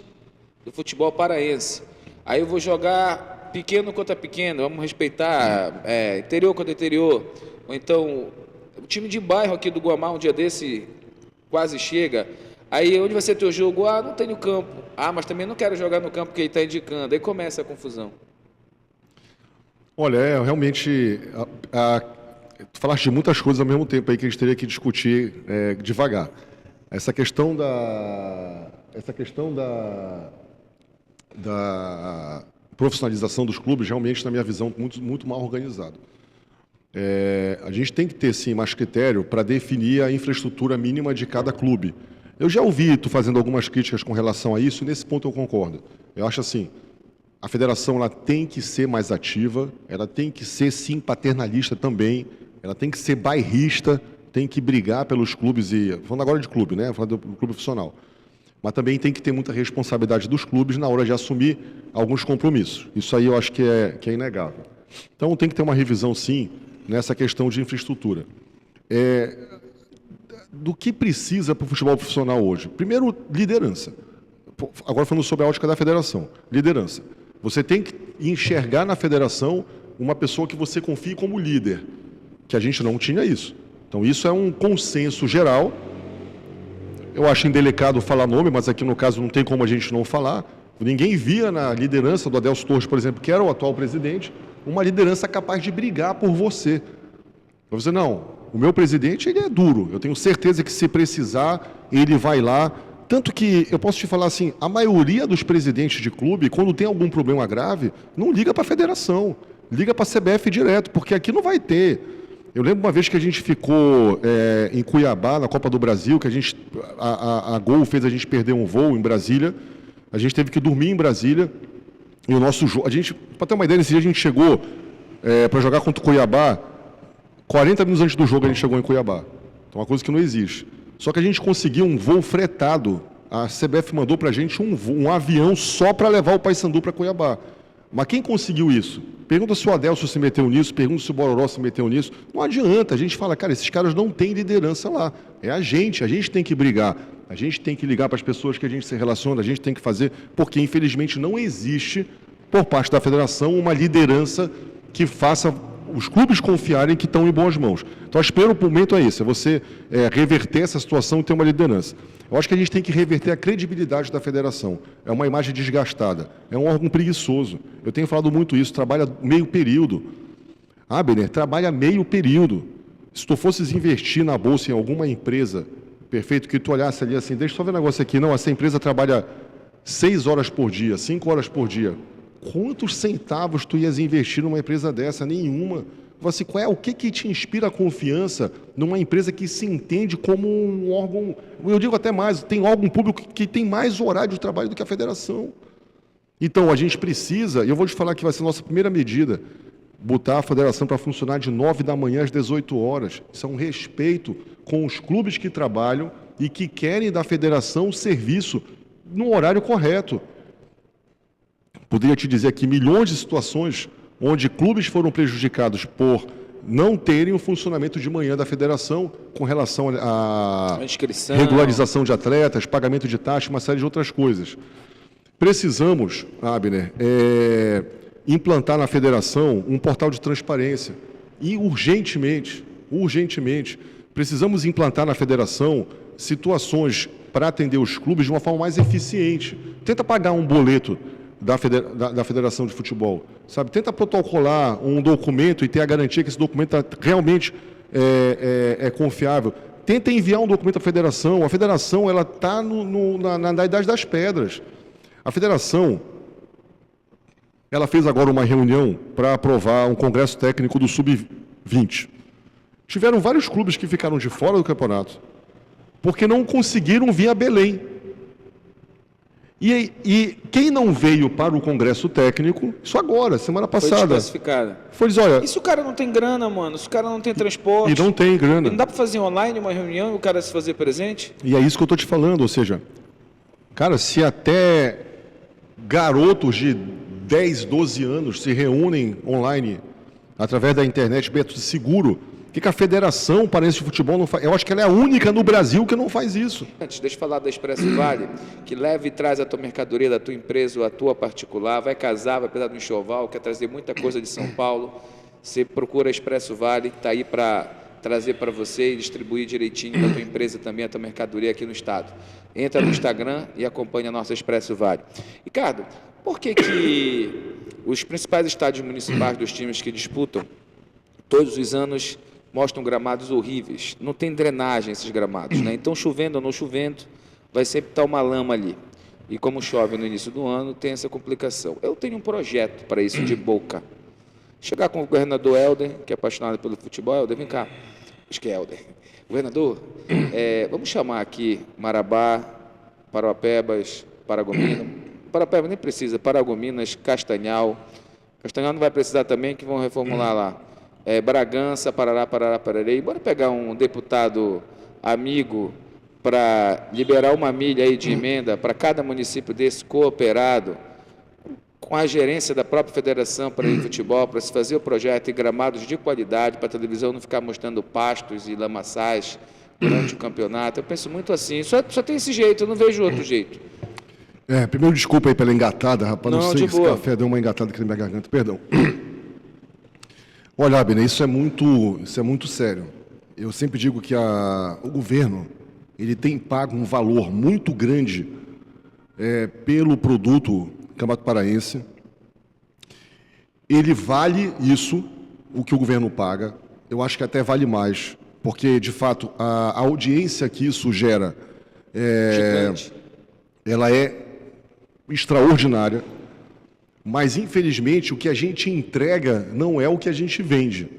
[SPEAKER 3] do futebol paraense. Aí eu vou jogar pequeno contra pequeno. Vamos respeitar interior contra interior. Ou então, o time de bairro aqui do Guamá, um dia desse, quase chega. Aí, onde vai ser teu jogo? Ah, não tem no campo. Ah, mas também não quero jogar no campo que ele está indicando. Aí começa a confusão.
[SPEAKER 4] Olha, realmente, tu falaste de muitas coisas ao mesmo tempo aí que a gente teria que discutir devagar. Essa questão da profissionalização dos clubes, realmente, na minha visão, muito mal organizado. A gente tem que ter, sim, mais critério para definir a infraestrutura mínima de cada clube. Eu já ouvi tu fazendo algumas críticas com relação a isso, e nesse ponto eu concordo. Eu acho assim, a federação ela tem que ser mais ativa, ela tem que ser, sim, paternalista também, ela tem que ser bairrista, tem que brigar pelos clubes, falando agora de clube, né? Falando do clube profissional. Mas também tem que ter muita responsabilidade dos clubes na hora de assumir alguns compromissos. Isso aí eu acho que é inegável. Então tem que ter uma revisão, sim, nessa questão de infraestrutura. Do que precisa para o futebol profissional hoje? Primeiro, liderança. Agora falando sobre a ótica da federação. Liderança. Você tem que enxergar na federação uma pessoa que você confie como líder, que a gente não tinha isso. Então isso é um consenso geral. Eu acho indelicado falar nome, mas aqui no caso não tem como a gente não falar. Ninguém via na liderança do Adelso Torres, por exemplo, que era o atual presidente, uma liderança capaz de brigar por você. Você não, o meu presidente ele é duro, eu tenho certeza que se precisar, ele vai lá. Tanto que eu posso te falar assim, a maioria dos presidentes de clube, quando tem algum problema grave, não liga para a federação, liga para a CBF direto, porque aqui não vai ter. Eu lembro uma vez que a gente ficou em Cuiabá, na Copa do Brasil, que a Gol fez a gente perder um voo em Brasília, a gente teve que dormir em Brasília, e o nosso jogo, para ter uma ideia, nesse dia a gente chegou para jogar contra o Cuiabá, 40 minutos antes do jogo a gente chegou em Cuiabá. Então, uma coisa que não existe. Só que a gente conseguiu um voo fretado. A CBF mandou para a gente um avião só para levar o Paysandu para Cuiabá. Mas quem conseguiu isso? Pergunta se o Adelso se meteu nisso, pergunta se o Bororó se meteu nisso. Não adianta, a gente fala, cara, esses caras não têm liderança lá. É a gente tem que brigar. A gente tem que ligar para as pessoas que a gente se relaciona, a gente tem que fazer, porque infelizmente não existe, por parte da federação, uma liderança que faça os clubes confiarem que estão em boas mãos. Então, o primeiro momento é esse, é você reverter essa situação e ter uma liderança. Eu acho que a gente tem que reverter a credibilidade da federação. É uma imagem desgastada, é um órgão preguiçoso. Eu tenho falado muito isso, trabalha meio período. Abner, trabalha meio período. Se tu fosses investir na bolsa em alguma empresa, perfeito, que tu olhasse ali assim, deixa eu só ver um negócio aqui, não, essa empresa trabalha 6 horas por dia, 5 horas por dia. Quantos centavos tu ias investir numa empresa dessa? Nenhuma. Você, o que te inspira a confiança numa empresa que se entende como um órgão, eu digo até mais, tem órgão público que tem mais horário de trabalho do que a federação. Então, a gente precisa, e eu vou te falar que vai ser a nossa primeira medida, botar a federação para funcionar de 9 da manhã às 18 horas. Isso é um respeito com os clubes que trabalham e que querem da federação o serviço no horário correto. Poderia te dizer aqui milhões de situações onde clubes foram prejudicados por não terem o funcionamento de manhã da federação com relação à regularização de atletas, pagamento de taxa, uma série de outras coisas. Precisamos, Abner, implantar na federação um portal de transparência. E urgentemente, precisamos implantar na federação situações para atender os clubes de uma forma mais eficiente. Tenta pagar um boleto da Federação de Futebol, sabe? Tenta protocolar um documento e ter a garantia que esse documento realmente é confiável. Tenta enviar um documento à federação. A federação ela está na idade das pedras. A federação ela fez agora uma reunião para aprovar um congresso técnico do Sub-20. Tiveram vários clubes que ficaram de fora do campeonato, porque não conseguiram vir a Belém. E quem não veio para o congresso técnico, isso agora, semana passada,
[SPEAKER 3] foi desclassificado.
[SPEAKER 4] Foi dizer, olha...
[SPEAKER 3] E se o cara não tem grana, mano? Se o cara não tem transporte...
[SPEAKER 4] E não tem grana.
[SPEAKER 3] E não dá para fazer online uma reunião e o cara se fazer presente?
[SPEAKER 4] E é isso que eu estou te falando, ou seja, cara, se até garotos de 10, 12 anos se reúnem online, através da internet, seguro, o que a Federação Paraense de Futebol não faz? Eu acho que ela é a única no Brasil que não faz isso.
[SPEAKER 3] Antes, deixa eu falar da Expresso Vale, que leva e traz a tua mercadoria da tua empresa ou a tua particular, vai casar, vai precisar de um enxoval, quer trazer muita coisa de São Paulo, você procura a Expresso Vale, que está aí para trazer para você e distribuir direitinho da tua empresa também, a tua mercadoria aqui no estado. Entra no Instagram e acompanha a nossa Expresso Vale. Ricardo, por que os principais estádios municipais dos times que disputam, todos os anos, mostram gramados horríveis? Não tem drenagem esses gramados, né? Então, chovendo ou não chovendo, vai sempre estar uma lama ali. E como chove no início do ano, tem essa complicação. Eu tenho um projeto para isso de boca. Chegar com o governador Helder, que é apaixonado pelo futebol. Helder, vem cá. Acho que é Helder. Governador, vamos chamar aqui Marabá, Parauapebas, Paragominas. Parauapebas nem precisa, Paragominas, Castanhal. Castanhal não vai precisar também, que vão reformular lá. Bragança, Parará, Pararei. Bora pegar um deputado amigo para liberar uma milha aí de emenda para cada município desse cooperado, com a gerência da própria Federação para o futebol, para se fazer o projeto e gramados de qualidade, para a televisão não ficar mostrando pastos e lamaçais durante o campeonato. Eu penso muito assim, só tem esse jeito, eu não vejo outro jeito.
[SPEAKER 4] Primeiro, desculpa aí pela engatada, rapaz, não sei se esse
[SPEAKER 3] boa.
[SPEAKER 4] café deu uma engatada aqui na minha garganta, perdão. Olha, Abner, isso é muito sério. Eu sempre digo que o governo ele tem pago um valor muito grande pelo produto Campeonato Paraense. Ele vale isso, o que o governo paga. Eu acho que até vale mais, porque, de fato, a audiência que isso gera, ela é extraordinária. Mas, infelizmente, o que a gente entrega não é o que a gente vende.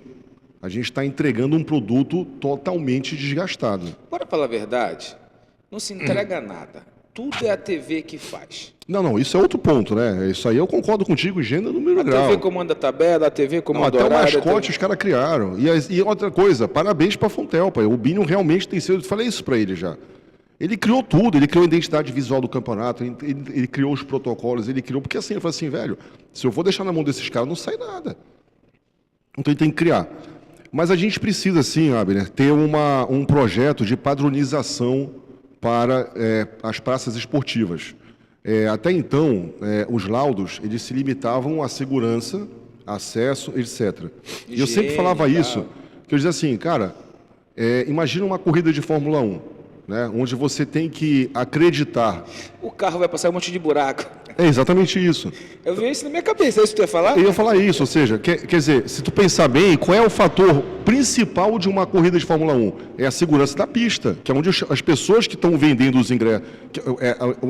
[SPEAKER 4] A gente está entregando um produto totalmente desgastado.
[SPEAKER 3] Bora falar a verdade, não se entrega nada. Tudo é a TV que faz.
[SPEAKER 4] Não, isso é outro ponto, né? Isso aí eu concordo contigo, gênero, número, grau.
[SPEAKER 3] A TV comanda a tabela, a TV comanda
[SPEAKER 4] o
[SPEAKER 3] horário.
[SPEAKER 4] Até o mascote os caras criaram. E outra coisa, parabéns para a Fontelpa. O Binho realmente tem sido... Eu falei isso para ele já. Ele criou tudo, ele criou a identidade visual do campeonato, ele criou os protocolos, ele criou... Porque assim, eu falei assim, velho, se eu vou deixar na mão desses caras, não sai nada. Então ele tem que criar. Mas a gente precisa, sim, Abner, ter um projeto de padronização para as praças esportivas. Até então, os laudos, eles se limitavam à segurança, acesso, etc. E eu sempre falava isso, que eu dizia assim, cara, imagina uma corrida de Fórmula 1. Né, onde você tem que acreditar.
[SPEAKER 3] O carro vai passar um monte de buraco.
[SPEAKER 4] É exatamente isso.
[SPEAKER 3] Eu vi isso na minha cabeça, é isso que tu ia falar?
[SPEAKER 4] Eu ia falar isso, ou seja, quer dizer, se tu pensar bem, qual é o fator principal de uma corrida de Fórmula 1? É a segurança da pista, que é onde as pessoas que estão vendendo os ingressos,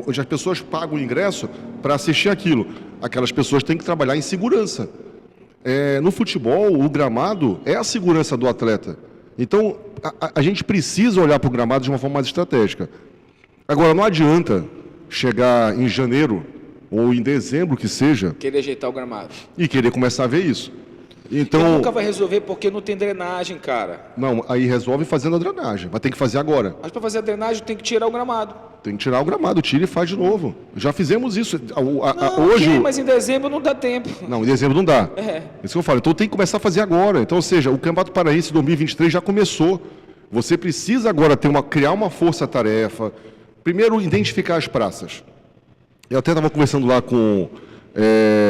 [SPEAKER 4] onde as pessoas pagam o ingresso para assistir aquilo. Aquelas pessoas têm que trabalhar em segurança. No futebol, o gramado é a segurança do atleta. Então, a gente precisa olhar para o gramado de uma forma mais estratégica. Agora, não adianta chegar em janeiro ou em dezembro, que seja...
[SPEAKER 3] Querer ajeitar o gramado.
[SPEAKER 4] E querer começar a ver isso. Então,
[SPEAKER 3] e nunca vai resolver porque não tem drenagem, cara.
[SPEAKER 4] Não, aí resolve fazendo a drenagem. Vai ter que fazer agora.
[SPEAKER 3] Mas para fazer a drenagem tem que tirar o gramado.
[SPEAKER 4] Tem que tirar o gramado, tira e faz de novo. Já fizemos isso.
[SPEAKER 3] Hoje... Okay, mas em dezembro não dá tempo.
[SPEAKER 4] Não, em dezembro não dá. Isso que eu falo. Então tem que começar a fazer agora. Então, ou seja, o Campeonato Paraense 2023 já começou. Você precisa agora criar uma força-tarefa. Primeiro, identificar as praças. Eu até estava conversando lá com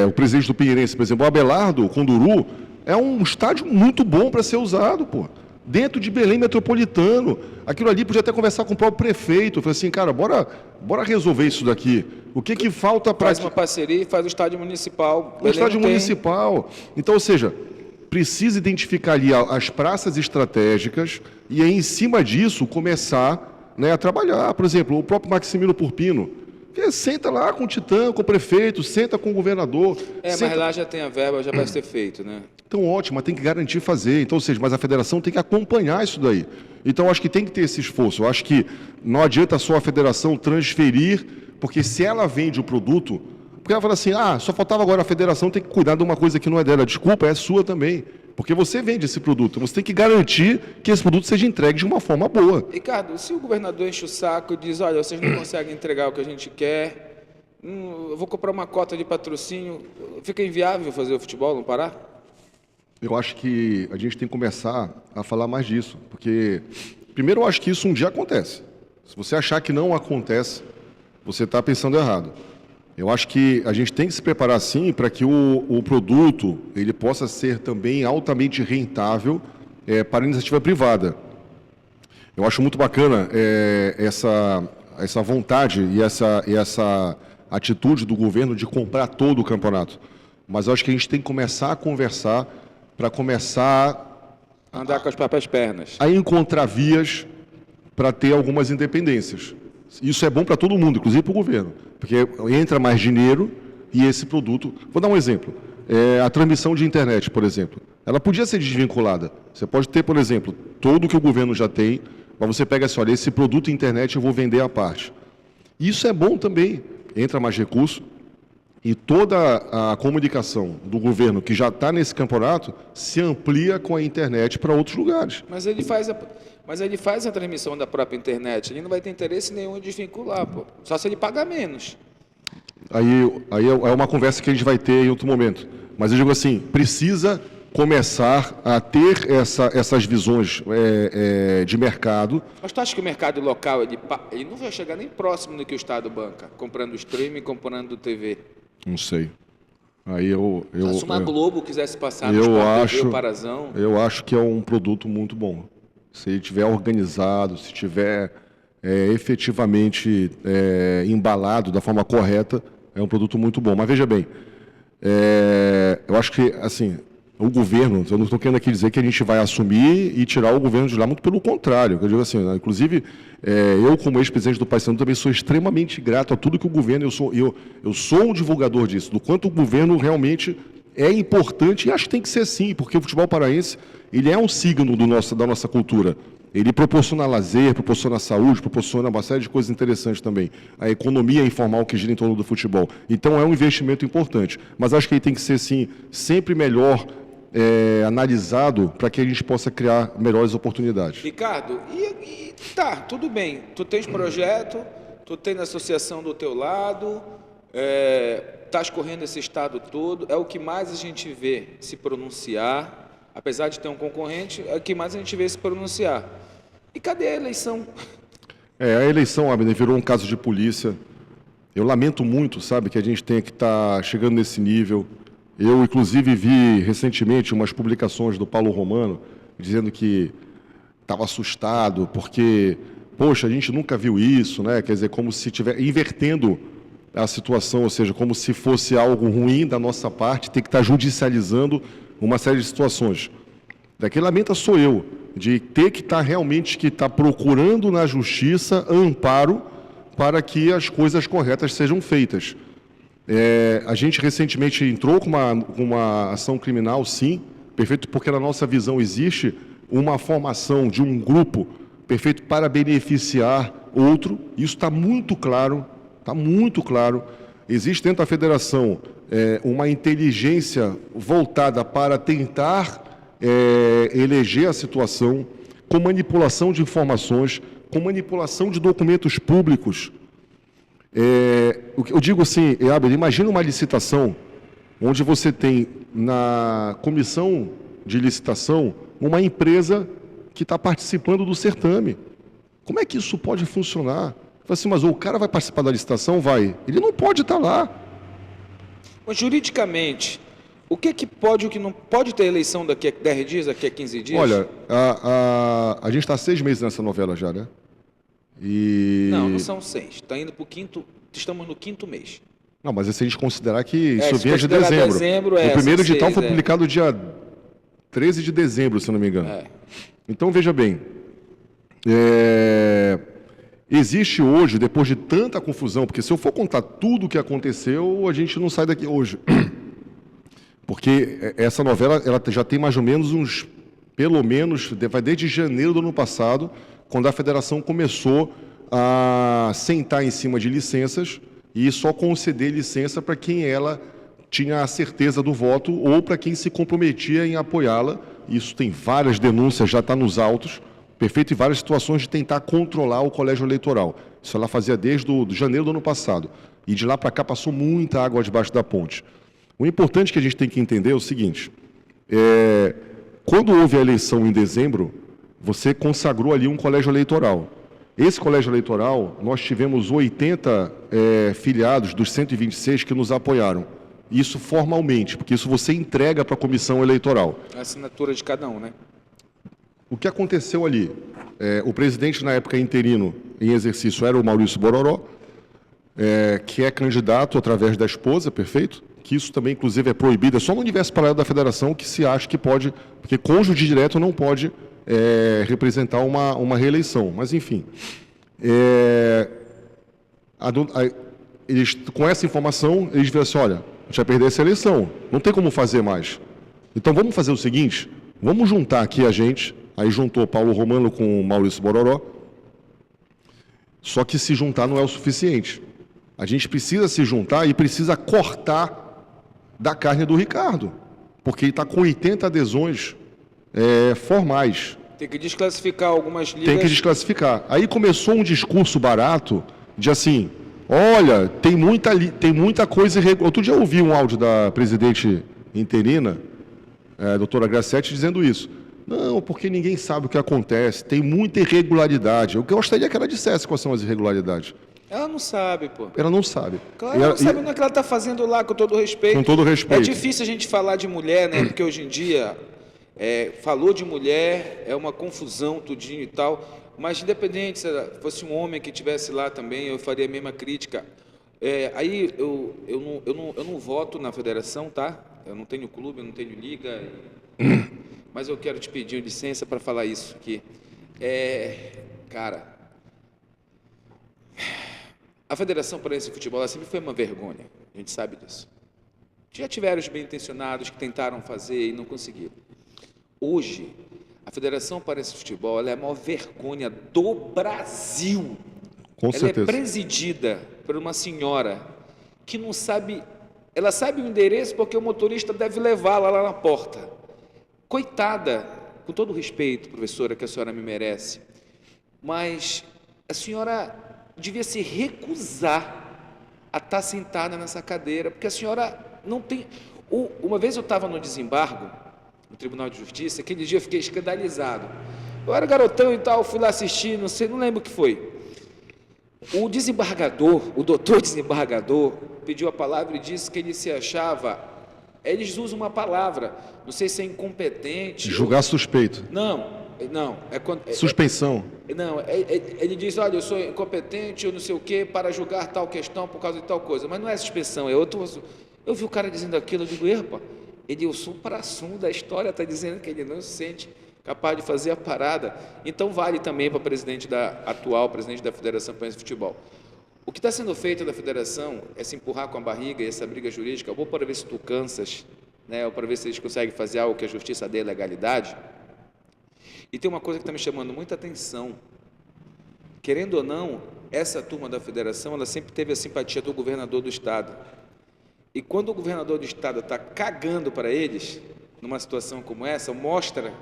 [SPEAKER 4] o presidente do Pinheirense, por exemplo, o Abelardo Conduru, é um estádio muito bom para ser usado, pô. Dentro de Belém Metropolitano. Aquilo ali podia até conversar com o próprio prefeito. Eu falei assim, cara, bora resolver isso daqui. O que falta para...
[SPEAKER 3] Faz uma parceria e faz o estádio municipal.
[SPEAKER 4] O estádio municipal. Então, ou seja, precisa identificar ali as praças estratégicas e aí, em cima disso, começar, né, a trabalhar. Por exemplo, o próprio Maximino Purpino, que senta lá com o Titã, com o prefeito, senta com o governador.
[SPEAKER 3] Mas lá já tem a verba, já vai ser feito, né?
[SPEAKER 4] Então, ótimo, mas tem que garantir fazer. Então, ou seja, mas a federação tem que acompanhar isso daí. Então, acho que tem que ter esse esforço. Eu acho que não adianta só a federação transferir, porque se ela vende o produto, porque ela fala assim, só faltava agora a federação ter que cuidar de uma coisa que não é dela. Desculpa, é sua também. Porque você vende esse produto. Você tem que garantir que esse produto seja entregue de uma forma boa.
[SPEAKER 3] Ricardo, se o governador enche o saco e diz, olha, vocês não conseguem entregar o que a gente quer, eu vou comprar uma cota de patrocínio, fica inviável fazer o futebol no Pará?
[SPEAKER 4] Eu acho que a gente tem que começar a falar mais disso, porque, primeiro, eu acho que isso um dia acontece. Se você achar que não acontece, você está pensando errado. Eu acho que a gente tem que se preparar, sim, para que o produto ele possa ser também altamente rentável para a iniciativa privada. Eu acho muito bacana essa vontade e essa atitude do governo de comprar todo o campeonato. Mas eu acho que a gente tem que começar a conversar para começar
[SPEAKER 3] andar com as próprias pernas,
[SPEAKER 4] a encontrar vias para ter algumas independências. Isso é bom para todo mundo, inclusive para o governo, porque entra mais dinheiro e esse produto... Vou dar um exemplo. A transmissão de internet, por exemplo, ela podia ser desvinculada. Você pode ter, por exemplo, todo o que o governo já tem, mas você pega assim, olha, esse produto internet eu vou vender à parte. Isso é bom também. Entra mais recurso. E toda a comunicação do governo que já está nesse campeonato se amplia com a internet para outros lugares.
[SPEAKER 3] Mas ele faz a transmissão da própria internet. Ele não vai ter interesse nenhum em desvincular, pô. Só se ele pagar menos.
[SPEAKER 4] Aí é uma conversa que a gente vai ter em outro momento. Mas eu digo assim, precisa começar a ter essas visões de mercado.
[SPEAKER 3] Mas tu acha que o mercado local ele não vai chegar nem próximo do que o Estado banca, comprando streaming, comprando TV?
[SPEAKER 4] Não sei.
[SPEAKER 3] Se uma Globo quisesse passar
[SPEAKER 4] no
[SPEAKER 3] Sport TV, o Parazão...
[SPEAKER 4] Eu acho que é um produto muito bom. Se ele estiver organizado, se estiver efetivamente embalado da forma correta, é um produto muito bom. Mas veja bem, eu acho que, assim, o governo, eu não estou querendo aqui dizer que a gente vai assumir e tirar o governo de lá, muito pelo contrário. Eu digo assim, inclusive, eu como ex-presidente do Paysandu também sou extremamente grato a tudo que o governo, eu sou um divulgador disso, do quanto o governo realmente é importante, e acho que tem que ser sim, porque o futebol paraense, ele é um signo da nossa cultura. Ele proporciona lazer, proporciona saúde, proporciona uma série de coisas interessantes também. A economia informal que gira em torno do futebol. Então, é um investimento importante. Mas acho que ele tem que ser, sim, sempre melhor analisado para que a gente possa criar melhores oportunidades.
[SPEAKER 3] Ricardo, tá, tudo bem. Tu tens projeto, tu tens associação do teu lado, estás correndo esse estado todo, é o que mais a gente vê se pronunciar. Apesar de ter um concorrente, é o que mais a gente vê se pronunciar. E cadê a eleição?
[SPEAKER 4] A eleição, Abner, virou um caso de polícia. Eu lamento muito, sabe, que a gente tenha que estar chegando nesse nível. Eu, inclusive, vi recentemente umas publicações do Paulo Romano dizendo que estava assustado porque, poxa, a gente nunca viu isso, né? Quer dizer, como se estivesse invertendo a situação, ou seja, como se fosse algo ruim da nossa parte, ter que estar judicializando uma série de situações. Quem lamenta sou eu, de ter que estar realmente procurando na justiça amparo para que as coisas corretas sejam feitas. A gente recentemente entrou com uma ação criminal, sim, perfeito, porque na nossa visão existe uma formação de um grupo perfeito para beneficiar outro. Isso está muito claro, está muito claro. Existe dentro da federação uma inteligência voltada para tentar eleger a situação, com manipulação de informações, com manipulação de documentos públicos. Eu digo assim, Abel, imagina uma licitação onde você tem na comissão de licitação uma empresa que está participando do certame. Como é que isso pode funcionar? Falei assim, mas o cara vai participar da licitação? Vai. Ele não pode estar lá.
[SPEAKER 3] Mas juridicamente, o que pode e o que não pode ter eleição daqui a 10 dias, daqui a 15 dias?
[SPEAKER 4] Olha, a gente está há 6 meses nessa novela já, né?
[SPEAKER 3] Não são 6. Está indo para o quinto, estamos no 5º mês.
[SPEAKER 4] Não, mas se a gente considerar que isso
[SPEAKER 3] se
[SPEAKER 4] vinha de dezembro. O primeiro edital foi publicado dia 13 de dezembro, se não me engano. Então, veja bem, existe hoje, depois de tanta confusão, porque se eu for contar tudo o que aconteceu, a gente não sai daqui hoje. Porque essa novela ela já tem mais ou menos pelo menos, vai desde janeiro do ano passado, quando a federação começou a sentar em cima de licenças e só conceder licença para quem ela tinha a certeza do voto ou para quem se comprometia em apoiá-la. Isso tem várias denúncias, já está nos autos, perfeito, e várias situações de tentar controlar o colégio eleitoral. Isso ela fazia desde janeiro do ano passado. E de lá para cá passou muita água debaixo da ponte. O importante que a gente tem que entender é o seguinte, quando houve a eleição em dezembro, você consagrou ali um colégio eleitoral. Esse colégio eleitoral, nós tivemos 80 filiados dos 126 que nos apoiaram. Isso formalmente, porque isso você entrega para a comissão eleitoral.
[SPEAKER 3] A assinatura de cada um, né?
[SPEAKER 4] O que aconteceu ali? O presidente, na época interino, em exercício, era o Maurício Bororó, que é candidato através da esposa, perfeito? Que isso também, inclusive, é proibido. É só no universo paralelo da federação que se acha que pode, porque cônjuge direto não pode representar uma reeleição. Mas, enfim, eles, com essa informação, eles viram assim, olha, a gente vai perder essa eleição, não tem como fazer mais. Então, vamos fazer o seguinte, vamos juntar aqui a gente, aí juntou Paulo Romano com Maurício Bororó, só que se juntar não é o suficiente. A gente precisa se juntar e precisa cortar da carne do Ricardo, porque ele está com 80 adesões formais.
[SPEAKER 3] Tem que desclassificar algumas ligas.
[SPEAKER 4] Tem que desclassificar. Aí começou um discurso barato de assim, olha, tem muita coisa irregular. Outro dia eu ouvi um áudio da presidente interina, doutora Grassetti, dizendo isso. Não, porque ninguém sabe o que acontece, tem muita irregularidade. O que eu gostaria que ela dissesse quais são as irregularidades.
[SPEAKER 3] Ela não sabe, pô.
[SPEAKER 4] Ela não sabe.
[SPEAKER 3] Claro, ela não sabe o que ela está fazendo lá, com todo respeito.
[SPEAKER 4] Com todo respeito.
[SPEAKER 3] É difícil a gente falar de mulher, né? Porque hoje em dia, falou de mulher, é uma confusão, tudinho e tal. Mas independente, se fosse um homem que estivesse lá também, eu faria a mesma crítica. Aí eu não voto na federação, tá? Eu não tenho clube, eu não tenho liga. Mas eu quero te pedir licença para falar isso aqui. Cara, a Federação Paraense de Futebol ela sempre foi uma vergonha, a gente sabe disso. Já tiveram os bem-intencionados que tentaram fazer e não conseguiram. Hoje, a Federação Paraense de Futebol ela é a maior vergonha do Brasil.
[SPEAKER 4] Com certeza.
[SPEAKER 3] Ela é presidida por uma senhora que não sabe... Ela sabe o endereço porque o motorista deve levá-la lá na porta. Coitada, com todo o respeito, professora, que a senhora me merece, mas a senhora devia se recusar a estar sentada nessa cadeira, porque a senhora não tem... Uma vez eu estava no desembargo, no Tribunal de Justiça, aquele dia eu fiquei escandalizado. Eu era garotão e tal, fui lá assistir, não lembro o que foi. O desembargador, o doutor desembargador, pediu a palavra e disse que ele se achava... Eles usam uma palavra, não sei se é incompetente...
[SPEAKER 4] Julgar suspeito.
[SPEAKER 3] Não.
[SPEAKER 4] Suspensão.
[SPEAKER 3] Não, ele diz, olha, eu sou incompetente, eu não sei o quê, para julgar tal questão por causa de tal coisa. Mas não é suspensão, é outro... Eu vi o cara dizendo aquilo, eu digo, epa, ele é o supra-sumo da história, está dizendo que ele não se sente capaz de fazer a parada. Então vale também para atual presidente da Federação Paraense de Futebol. O que está sendo feito da federação é se empurrar com a barriga e essa briga jurídica, ou para ver se tu cansas, né, ou para ver se eles conseguem fazer algo que a justiça dê legalidade. E tem uma coisa que está me chamando muita atenção. Querendo ou não, essa turma da federação, ela sempre teve a simpatia do governador do estado. E quando o governador do estado está cagando para eles, numa situação como essa, mostra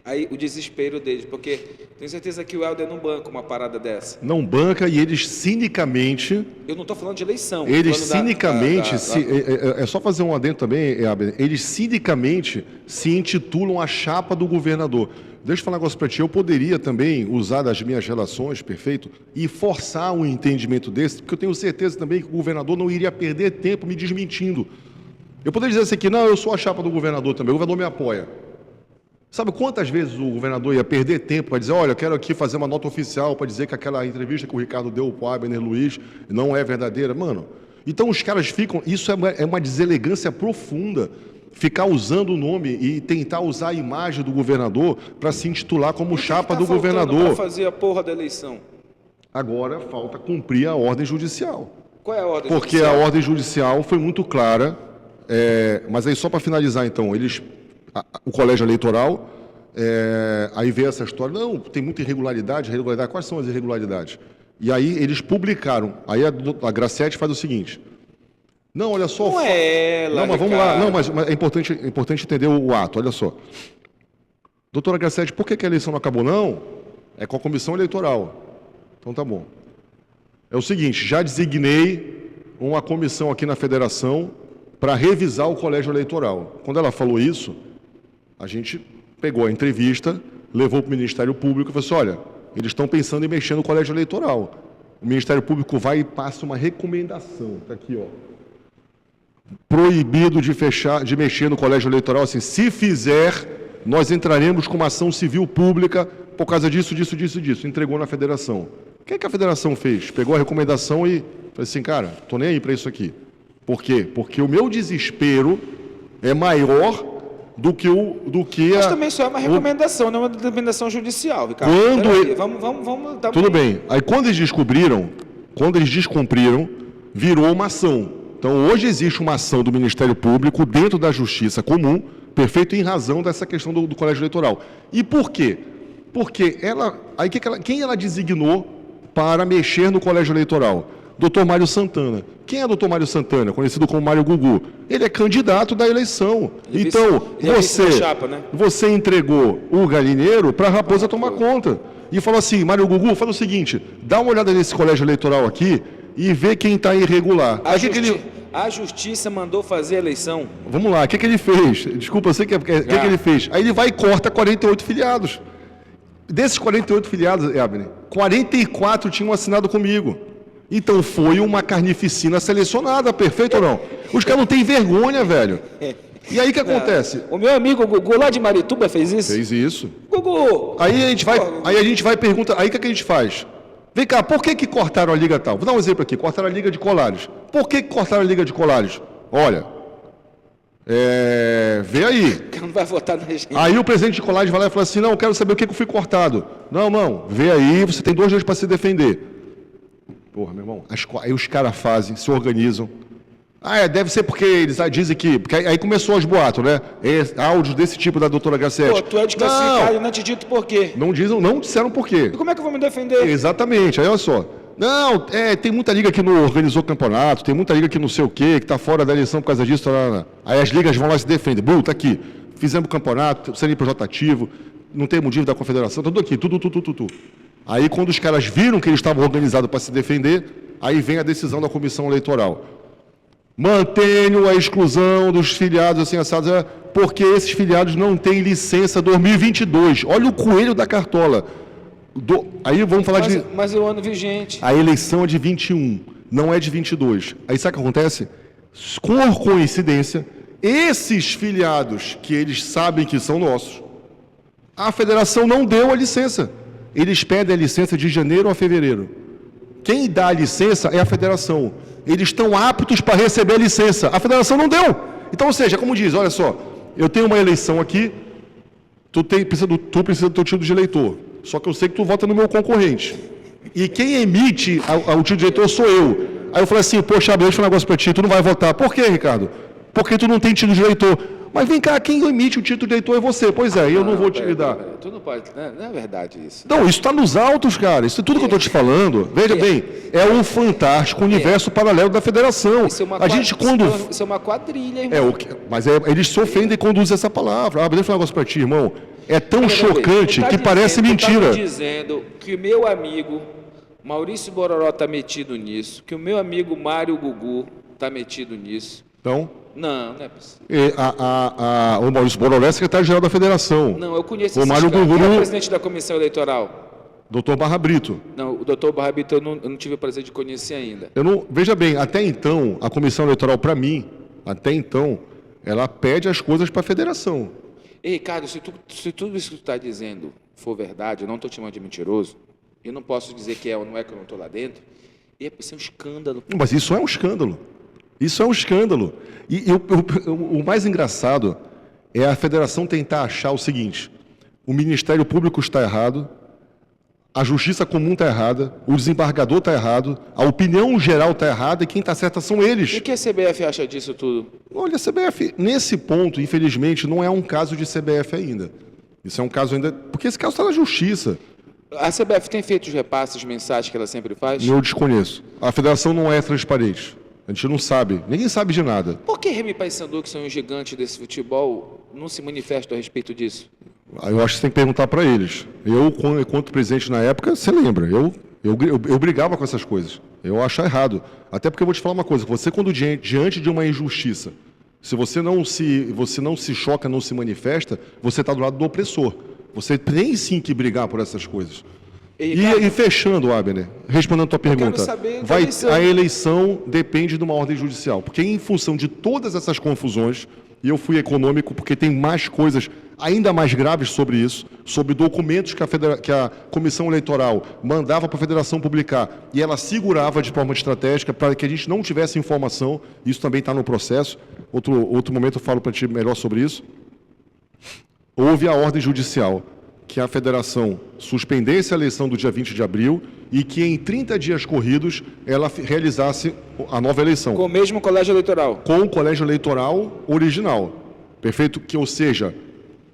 [SPEAKER 3] aí o desespero deles, porque tenho certeza que o Helder não banca uma parada dessa.
[SPEAKER 4] Não banca e eles cinicamente...
[SPEAKER 3] Eu não estou falando de eleição.
[SPEAKER 4] Eles cinicamente, é só fazer um adendo também, eles cinicamente se intitulam a chapa do governador. deixa eu falar um negócio para ti. Eu poderia também usar das minhas relações, perfeito, e forçar um entendimento desse, porque eu tenho certeza também que o governador não iria perder tempo me desmentindo. Eu poderia dizer assim que, não, eu sou a chapa do governador também, o governador me apoia. Sabe quantas vezes o governador ia perder tempo para dizer, olha, eu quero aqui fazer uma nota oficial para dizer que aquela entrevista que o Ricardo deu para o Abner Luiz não é verdadeira? Mano, então os caras ficam... Isso é uma deselegância profunda, ficar usando o nome e tentar usar a imagem do governador para se intitular como chapa do governador.
[SPEAKER 3] Para fazer a porra da eleição?
[SPEAKER 4] Agora falta cumprir a ordem judicial.
[SPEAKER 3] Qual é a ordem
[SPEAKER 4] Porque
[SPEAKER 3] judicial?
[SPEAKER 4] a ordem judicial foi muito clara, mas aí só para finalizar então, o colégio eleitoral, aí veio essa história, não, tem muita irregularidade, quais são as irregularidades? E aí eles publicaram, aí a Grassetti faz o seguinte, não, olha só...
[SPEAKER 3] Não é ela,
[SPEAKER 4] não, mas vamos
[SPEAKER 3] Ricardo.
[SPEAKER 4] lá, não, mas é importante entender o ato, olha só. Doutora Grassetti, por que a eleição não acabou? Não, é com a comissão eleitoral. Então tá bom. É o seguinte, já designei uma comissão aqui na federação para revisar o colégio eleitoral. Quando ela falou isso, a gente pegou a entrevista, levou para o Ministério Público e falou assim, olha, eles estão pensando em mexer no colégio eleitoral. O Ministério Público vai e passa uma recomendação, está aqui, ó. Proibido de mexer no colégio eleitoral, assim, se fizer, nós entraremos com uma ação civil pública por causa disso. Entregou na federação. O que a federação fez? Pegou a recomendação e falou assim, cara, tô nem aí para isso aqui. Por quê? Porque o meu desespero é maior do que
[SPEAKER 3] Mas também só é uma recomendação, não é uma determinação judicial, Ricardo. Vamos dar
[SPEAKER 4] Tudo bem. Aí quando eles descumpriram, virou uma ação. Então hoje existe uma ação do Ministério Público dentro da Justiça Comum, perfeito, em razão dessa questão do colégio eleitoral. E por quê? Porque quem ela designou para mexer no colégio eleitoral? Dr. Mário Santana. Quem é Dr. Mário Santana? Conhecido como Mário Gugu. Ele é candidato da eleição. Então, você entregou o galinheiro para a raposa tomar conta. E falou assim, Mário Gugu, fala o seguinte, dá uma olhada nesse colégio eleitoral aqui e vê quem está irregular.
[SPEAKER 3] A justiça mandou fazer a eleição.
[SPEAKER 4] Vamos lá, o que ele fez? Desculpa, eu sei que ele fez. Aí ele vai e corta 48 filiados. Desses 48 filiados, Abner, 44 tinham assinado comigo. Então foi uma carnificina selecionada, perfeito ou não? Os caras não têm vergonha, velho. E aí o que acontece?
[SPEAKER 3] O meu amigo Gugu lá de Marituba fez isso?
[SPEAKER 4] Fez isso.
[SPEAKER 3] Gugu!
[SPEAKER 4] Aí a gente vai perguntar, aí o que a gente faz? Vem cá, por que cortaram a liga tal? Vou dar um exemplo aqui, cortaram a liga de Colares. Por que cortaram a liga de Colares? Olha, vê aí.
[SPEAKER 3] Não vai votar na gente.
[SPEAKER 4] Aí o presidente de Colares vai lá e fala assim, não, eu quero saber o que eu fui cortado. Não, vê aí, você tem 2 dias para se defender. Porra, meu irmão, aí os caras fazem, se organizam. Deve ser porque eles dizem que... Porque aí começou os boatos, né? Áudios desse tipo da doutora Grassetti.
[SPEAKER 3] Pô, tu é desclassificado e não te dito por quê.
[SPEAKER 4] Não disseram por quê.
[SPEAKER 3] E como é que eu vou me defender?
[SPEAKER 4] Exatamente, aí olha só. Não, tem muita liga que não organizou campeonato, tem muita liga que não sei o quê, que está fora da eleição por causa disso. Aí as ligas vão lá e se defendem. Tá aqui. Fizemos campeonato, CNPJ ativo, não temos dívida da confederação, tudo aqui, tudo. Aí quando os caras viram que eles estavam organizados para se defender, aí vem a decisão da comissão eleitoral. Mantenho a exclusão dos filiados assim assados, porque esses filiados não têm licença 2022. Olha o coelho da cartola. Aí vamos falar
[SPEAKER 3] Mas é o ano vigente.
[SPEAKER 4] A eleição é de 21, não é de 22. Aí sabe o que acontece? Com coincidência, esses filiados que eles sabem que são nossos, a federação não deu a licença. Eles pedem a licença de janeiro a fevereiro. Quem dá a licença é a federação. Eles estão aptos para receber a licença. A federação não deu. Então, ou seja, como diz, olha só, eu tenho uma eleição aqui, tu precisa do teu título de eleitor. Só que eu sei que tu vota no meu concorrente. E quem emite o título de eleitor sou eu. Aí eu falei assim, poxa, deixa eu falar um negócio para ti, tu não vai votar. Por quê, Ricardo? Porque tu não tem título de eleitor. Mas vem cá, quem emite o título de eleitor é você. Pois é, eu não vou te dar.
[SPEAKER 3] Tu não pode, não é verdade isso.
[SPEAKER 4] Não, isso está nos autos, cara. Isso é tudo que eu estou te falando. Veja bem, é um fantástico universo paralelo da federação.
[SPEAKER 3] Isso é uma quadrilha, irmão.
[SPEAKER 4] Mas eles se ofendem quando usam essa palavra. Deixa eu falar um negócio para ti, irmão. É tão chocante que parece mentira.
[SPEAKER 3] Tu tá dizendo que o meu amigo Maurício Bororó está metido nisso, que o meu amigo Mário Gugu está metido nisso.
[SPEAKER 4] Então...
[SPEAKER 3] Não é possível.
[SPEAKER 4] O Maurício Borolé é secretário-geral da federação.
[SPEAKER 3] Não, eu conheço
[SPEAKER 4] o
[SPEAKER 3] esse
[SPEAKER 4] Mário
[SPEAKER 3] cara. Quem é o
[SPEAKER 4] Guguru,
[SPEAKER 3] presidente da comissão eleitoral?
[SPEAKER 4] doutor Barra Brito.
[SPEAKER 3] Não, o doutor Barra Brito eu não tive o prazer de conhecer ainda.
[SPEAKER 4] Veja bem, até então, a comissão eleitoral, para mim, ela pede as coisas para a federação.
[SPEAKER 3] Ei, Ricardo, se tudo isso que tu está dizendo for verdade, eu não estou te chamando de mentiroso, eu não posso dizer que é ou não é que eu não estou lá dentro, isso é um escândalo.
[SPEAKER 4] Mas isso é um escândalo. Isso é um escândalo. E o mais engraçado é a federação tentar achar o seguinte: o Ministério Público está errado, a Justiça Comum está errada, o desembargador está errado, a opinião geral está errada e quem está certa são eles.
[SPEAKER 3] E o que a CBF acha disso tudo?
[SPEAKER 4] Olha, a CBF, nesse ponto, infelizmente, não é um caso de CBF ainda. Isso é um caso ainda... Porque esse caso está na Justiça.
[SPEAKER 3] A CBF tem feito os repasses mensais que ela sempre faz?
[SPEAKER 4] Eu desconheço. A federação não é transparente. A gente não sabe. Ninguém sabe de nada.
[SPEAKER 3] Por que Remy e Paysandu, que são os gigantes desse futebol, não se manifestam a respeito disso?
[SPEAKER 4] Eu acho que você tem que perguntar para eles. Eu, enquanto presidente na época, você lembra, eu brigava com essas coisas. Eu acho errado. Até porque eu vou te falar uma coisa, você quando diante de uma injustiça, se você não se choca, não se manifesta, você está do lado do opressor. Você tem sim que brigar por essas coisas. E fechando, Abner, respondendo a tua pergunta, a eleição depende de uma ordem judicial, porque em função de todas essas confusões, e eu fui econômico porque tem mais coisas ainda mais graves sobre isso, sobre documentos que a Comissão Eleitoral mandava para a Federação publicar e ela segurava de forma estratégica para que a gente não tivesse informação, isso também está no processo, outro momento eu falo para ti melhor sobre isso. Houve a ordem judicial que a Federação suspendesse a eleição do dia 20 de abril e que em 30 dias corridos ela realizasse a nova eleição.
[SPEAKER 3] Com o mesmo colégio eleitoral?
[SPEAKER 4] Com o colégio eleitoral original. Perfeito? Ou seja,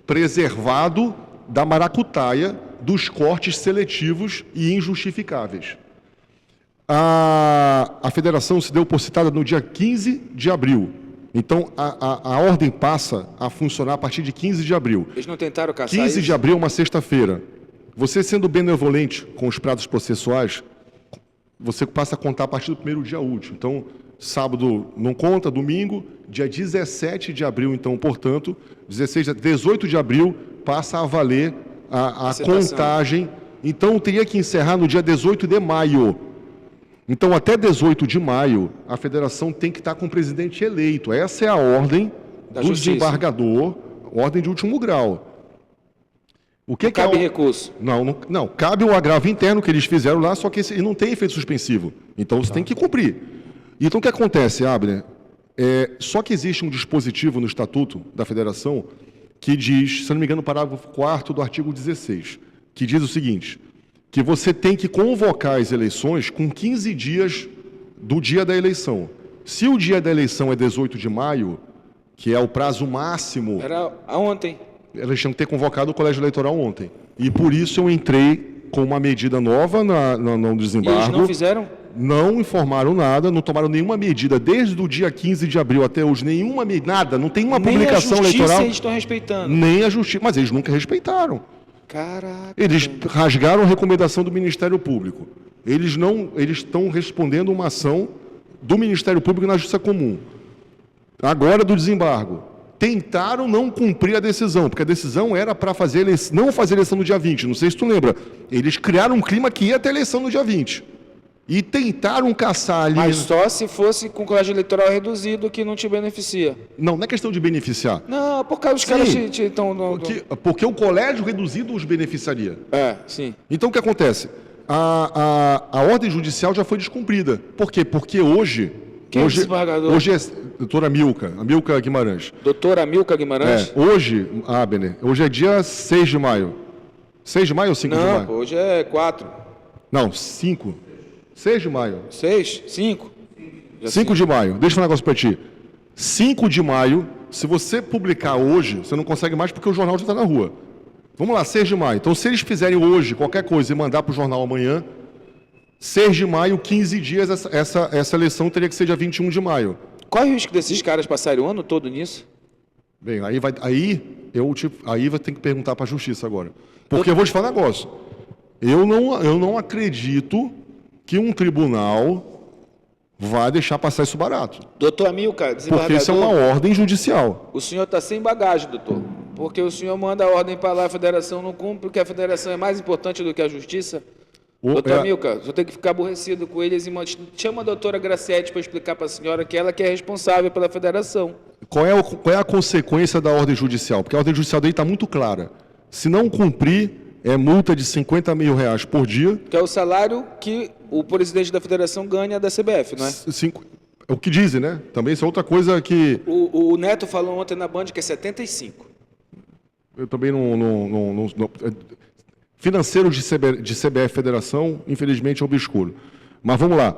[SPEAKER 4] preservado da maracutaia dos cortes seletivos e injustificáveis. A Federação se deu por citada no dia 15 de abril. Então, a ordem passa a funcionar a partir de 15 de abril.
[SPEAKER 3] Eles não tentaram caçar
[SPEAKER 4] 15
[SPEAKER 3] isso?
[SPEAKER 4] de abril é uma sexta-feira. Você sendo benevolente com os prazos processuais, você passa a contar a partir do primeiro dia útil. Então, sábado não conta, domingo, dia 17 de abril, então, portanto, 18 de abril passa a valer a contagem. Então, teria que encerrar no dia 18 de maio. Então, até 18 de maio, a federação tem que estar com o presidente eleito. Essa é a ordem do desembargador, ordem de último grau. O que
[SPEAKER 3] cabe recurso?
[SPEAKER 4] Não, cabe o agravo interno que eles fizeram lá, só que ele não tem efeito suspensivo. Então, você tem que cumprir. Então, o que acontece, Abner? Só que existe um dispositivo no Estatuto da Federação que diz, se não me engano, no parágrafo 4º do artigo 16, que diz o seguinte: que você tem que convocar as eleições com 15 dias do dia da eleição. Se o dia da eleição é 18 de maio, que é o prazo máximo...
[SPEAKER 3] Era ontem.
[SPEAKER 4] Eles tinham que ter convocado o colégio eleitoral ontem. E por isso eu entrei com uma medida nova no desembargo.
[SPEAKER 3] E eles não fizeram?
[SPEAKER 4] Não informaram nada, não tomaram nenhuma medida. Desde o dia 15 de abril até hoje, nada, não tem uma publicação eleitoral. Nem a justiça
[SPEAKER 3] eles estão respeitando.
[SPEAKER 4] Nem a justiça, mas eles nunca respeitaram.
[SPEAKER 3] Caraca.
[SPEAKER 4] Eles rasgaram a recomendação do Ministério Público. Eles estão respondendo uma ação do Ministério Público na Justiça Comum. Agora do desembargo. Tentaram não cumprir a decisão, porque a decisão era para não fazer eleição no dia 20. Não sei se tu lembra. Eles criaram um clima que ia ter eleição no dia 20. E tentaram caçar ali...
[SPEAKER 3] Mas só se fosse com o colégio eleitoral reduzido que não te beneficia.
[SPEAKER 4] Não é questão de beneficiar.
[SPEAKER 3] Não, porque os caras estão...
[SPEAKER 4] Porque o colégio reduzido os beneficiaria.
[SPEAKER 3] Sim.
[SPEAKER 4] Então, o que acontece? A ordem judicial já foi descumprida. Por quê? Porque hoje...
[SPEAKER 3] Quem é o desembargador?
[SPEAKER 4] Hoje é a doutora Amilca Guimarães.
[SPEAKER 3] Doutora Amilca Guimarães?
[SPEAKER 4] Hoje, Abner, hoje é dia 6 de maio. 6 de maio ou 5 de maio?
[SPEAKER 3] Não, hoje é 4.
[SPEAKER 4] Não, 5. 6 de maio.
[SPEAKER 3] 6? 5?
[SPEAKER 4] 5 de maio. Deixa eu falar um negócio para ti. 5 de maio, se você publicar hoje, você não consegue mais porque o jornal já está na rua. Vamos lá, 6 de maio. Então, se eles fizerem hoje qualquer coisa e mandar para o jornal amanhã, 6 de maio, 15 dias, essa eleição teria que ser dia 21 de maio.
[SPEAKER 3] Qual é o risco desses caras passarem o ano todo nisso?
[SPEAKER 4] Bem, aí vai ter que perguntar para a Justiça agora. Porque eu vou te falar um negócio. Eu não acredito que um tribunal vai deixar passar isso barato.
[SPEAKER 3] Doutor Amilcar, desembargador...
[SPEAKER 4] Porque isso é uma ordem judicial.
[SPEAKER 3] O senhor está sem bagagem, doutor. Porque o senhor manda a ordem para lá, a federação não cumpre, porque a federação é mais importante do que a justiça. Doutor Amilcar, o senhor tem que ficar aborrecido com eles e chama a doutora Graciete para explicar para a senhora que ela que é responsável pela federação.
[SPEAKER 4] Qual é a consequência da ordem judicial? Porque a ordem judicial dele está muito clara. Se não cumprir, é multa de R$50 mil por dia.
[SPEAKER 3] Que é o salário que o presidente da federação ganha da CBF, não é?
[SPEAKER 4] É o que dizem, né? Também isso é outra coisa que...
[SPEAKER 3] O Neto falou ontem na Band que é 75.
[SPEAKER 4] Eu também não financeiro de CBF Federação, infelizmente, é obscuro. Mas vamos lá.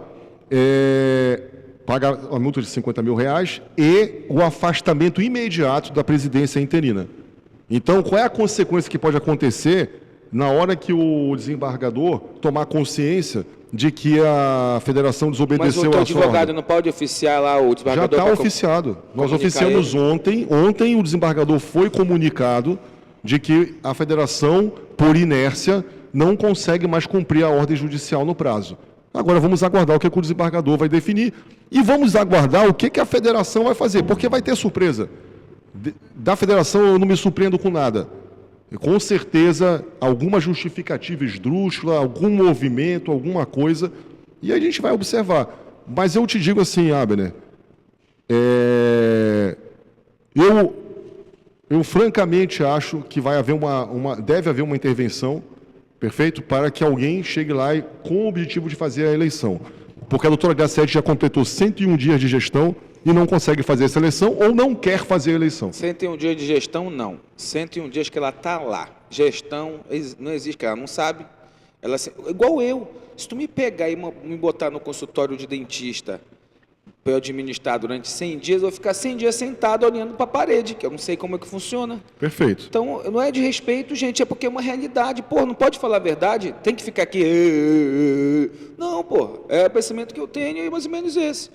[SPEAKER 4] Paga a multa de R$50 mil e o afastamento imediato da presidência interina. Então, qual é a consequência que pode acontecer na hora que o desembargador tomar consciência de que a federação desobedeceu a sua ordem?
[SPEAKER 3] Mas o advogado não pode oficiar lá o desembargador?
[SPEAKER 4] Já está oficiado. Nós oficiamos ontem. Ontem o desembargador foi comunicado de que a federação, por inércia, não consegue mais cumprir a ordem judicial no prazo. Agora vamos aguardar o que o desembargador vai definir e vamos aguardar o que a federação vai fazer, porque vai ter surpresa. Da federação eu não me surpreendo com nada. Com certeza, alguma justificativa esdrúxula, algum movimento, alguma coisa, e a gente vai observar. Mas eu te digo assim, Abner, eu francamente acho que vai haver deve haver uma intervenção, perfeito, para que alguém chegue lá com o objetivo de fazer a eleição. Porque a doutora Graciete já completou 101 dias de gestão e não consegue fazer essa eleição ou não quer fazer a eleição. 101
[SPEAKER 3] dias de gestão, não. 101 dias que ela está lá. Gestão não existe, que ela não sabe. Ela, igual eu. Se tu me pegar e me botar no consultório de dentista para eu administrar durante 100 dias, eu vou ficar 100 dias sentado olhando para a parede, que eu não sei como é que funciona.
[SPEAKER 4] Perfeito.
[SPEAKER 3] Então, não é de respeito, gente, é porque é uma realidade. Pô, não pode falar a verdade? Tem que ficar aqui... Não, pô, é o pensamento que eu tenho e mais ou menos esse.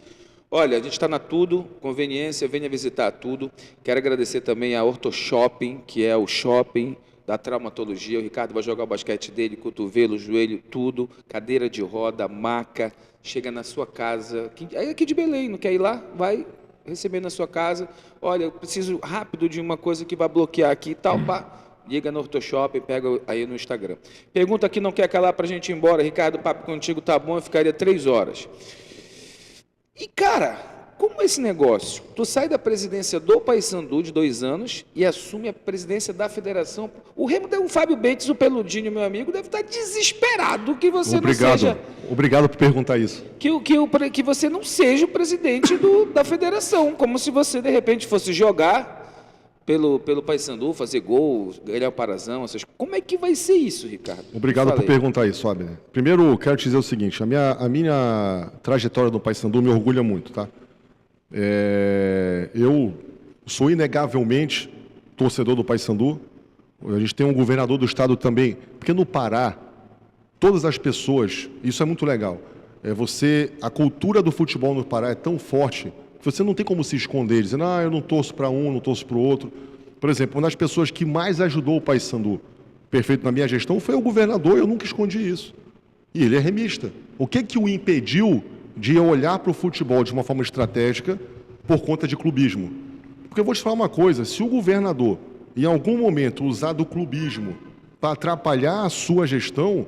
[SPEAKER 3] Olha, a gente está na Tudo, conveniência, venha visitar Tudo. Quero agradecer também a Orto Shopping, que é o shopping da traumatologia. O Ricardo vai jogar o basquete dele, cotovelo, joelho, tudo, cadeira de roda, maca, chega na sua casa, aqui de Belém, não quer ir lá? Vai receber na sua casa. Olha, eu preciso rápido de uma coisa que vai bloquear aqui e tal, pá. Liga no Orto Shopping, pega aí no Instagram. Pergunta que não quer calar para a gente ir embora. Ricardo, o papo contigo tá bom, eu ficaria 3 horas. E, cara, como é esse negócio? Tu sai da presidência do Paysandu de 2 anos e assume a presidência da federação. O Fábio Bentes, o Peludinho, meu amigo, deve estar desesperado que você não seja...
[SPEAKER 4] Obrigado por perguntar isso.
[SPEAKER 3] Que você não seja o presidente da federação, como se você, de repente, fosse jogar pelo Paysandu, fazer gol, ganhar o Parazão, essas... Como é que vai ser isso, Ricardo?
[SPEAKER 4] Obrigado por perguntar isso, Abner. Primeiro, quero te dizer o seguinte, a minha trajetória no Paysandu me orgulha muito, tá? Eu sou inegavelmente torcedor do Paysandu. A gente tem um governador do estado também, porque no Pará, todas as pessoas, isso é muito legal, a cultura do futebol no Pará é tão forte que você não tem como se esconder, dizendo, eu não torço para um, não torço para o outro. Por exemplo, uma das pessoas que mais ajudou o Paysandu, perfeito, na minha gestão, foi o governador, eu nunca escondi isso. E ele é remista. O que o impediu de olhar para o futebol de uma forma estratégica por conta de clubismo? Porque eu vou te falar uma coisa, se o governador, em algum momento, usar do clubismo para atrapalhar a sua gestão,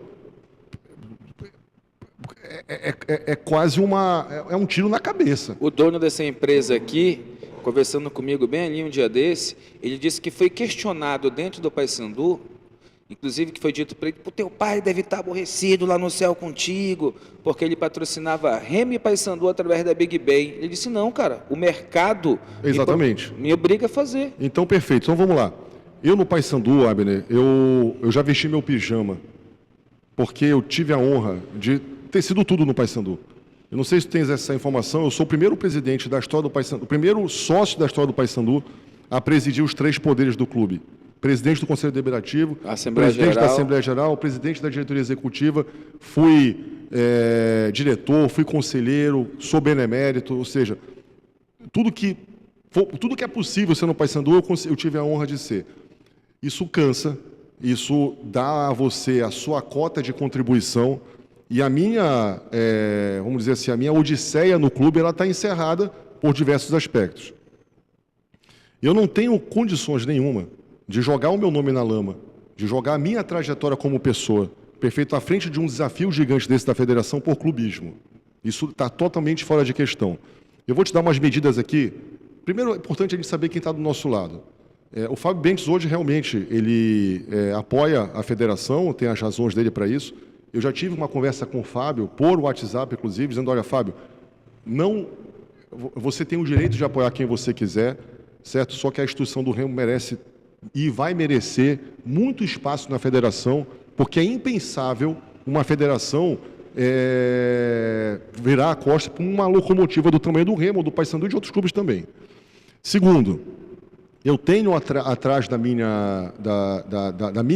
[SPEAKER 4] quase um tiro na cabeça.
[SPEAKER 3] O dono dessa empresa aqui, conversando comigo bem ali um dia desse, ele disse que foi questionado dentro do Paysandu, inclusive que foi dito para ele, o teu pai deve estar aborrecido lá no céu contigo, porque ele patrocinava Remo e Paysandu através da Big Ben. Ele disse, não, cara, o mercado
[SPEAKER 4] exatamente
[SPEAKER 3] me obriga a fazer.
[SPEAKER 4] Então, perfeito. Então, vamos lá. Eu no Paysandu, Abner, eu já vesti meu pijama, porque eu tive a honra de ter sido tudo no Paysandu. Eu não sei se tu tens essa informação, eu sou o primeiro presidente da história do Paysandu, o primeiro sócio da história do Paysandu a presidir os 3 poderes do clube. Presidente do Conselho Deliberativo, presidente da Assembleia Geral, presidente da diretoria executiva, fui diretor, fui conselheiro, sou benemérito, ou seja, tudo que é possível ser no Paysandu, eu tive a honra de ser. Isso cansa, isso dá a você a sua cota de contribuição, E a minha, vamos dizer assim, a minha odisseia no clube, ela está encerrada por diversos aspectos. Eu não tenho condições nenhuma de jogar o meu nome na lama, de jogar a minha trajetória como pessoa, perfeito, à frente de um desafio gigante desse da federação por clubismo. Isso está totalmente fora de questão. Eu vou te dar umas medidas aqui. Primeiro, é importante a gente saber quem está do nosso lado. O Fábio Bentes hoje realmente ele apoia a federação, tem as razões dele para isso. Eu já tive uma conversa com o Fábio, por WhatsApp, inclusive, dizendo, olha, Fábio, você tem o direito de apoiar quem você quiser, certo? Só que a instituição do Remo merece e vai merecer muito espaço na federação, porque é impensável uma federação virar a costa para uma locomotiva do tamanho do Remo, do Paysandu e de outros clubes também. Segundo, eu tenho atrás da minha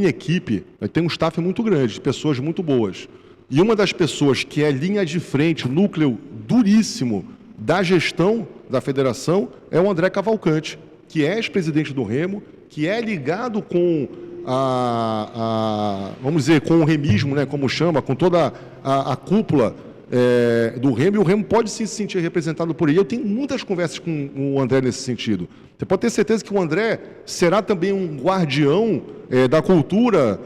[SPEAKER 4] equipe, eu tenho um staff muito grande, de pessoas muito boas. E uma das pessoas que é linha de frente, núcleo duríssimo da gestão da federação, é o André Cavalcante, que é ex-presidente do Remo, que é ligado com vamos dizer, com o remismo, né, como chama, com toda a cúpula do Remo, e o Remo pode se sentir representado por ele. Eu tenho muitas conversas com o André nesse sentido. Você pode ter certeza que o André será também um guardião da cultura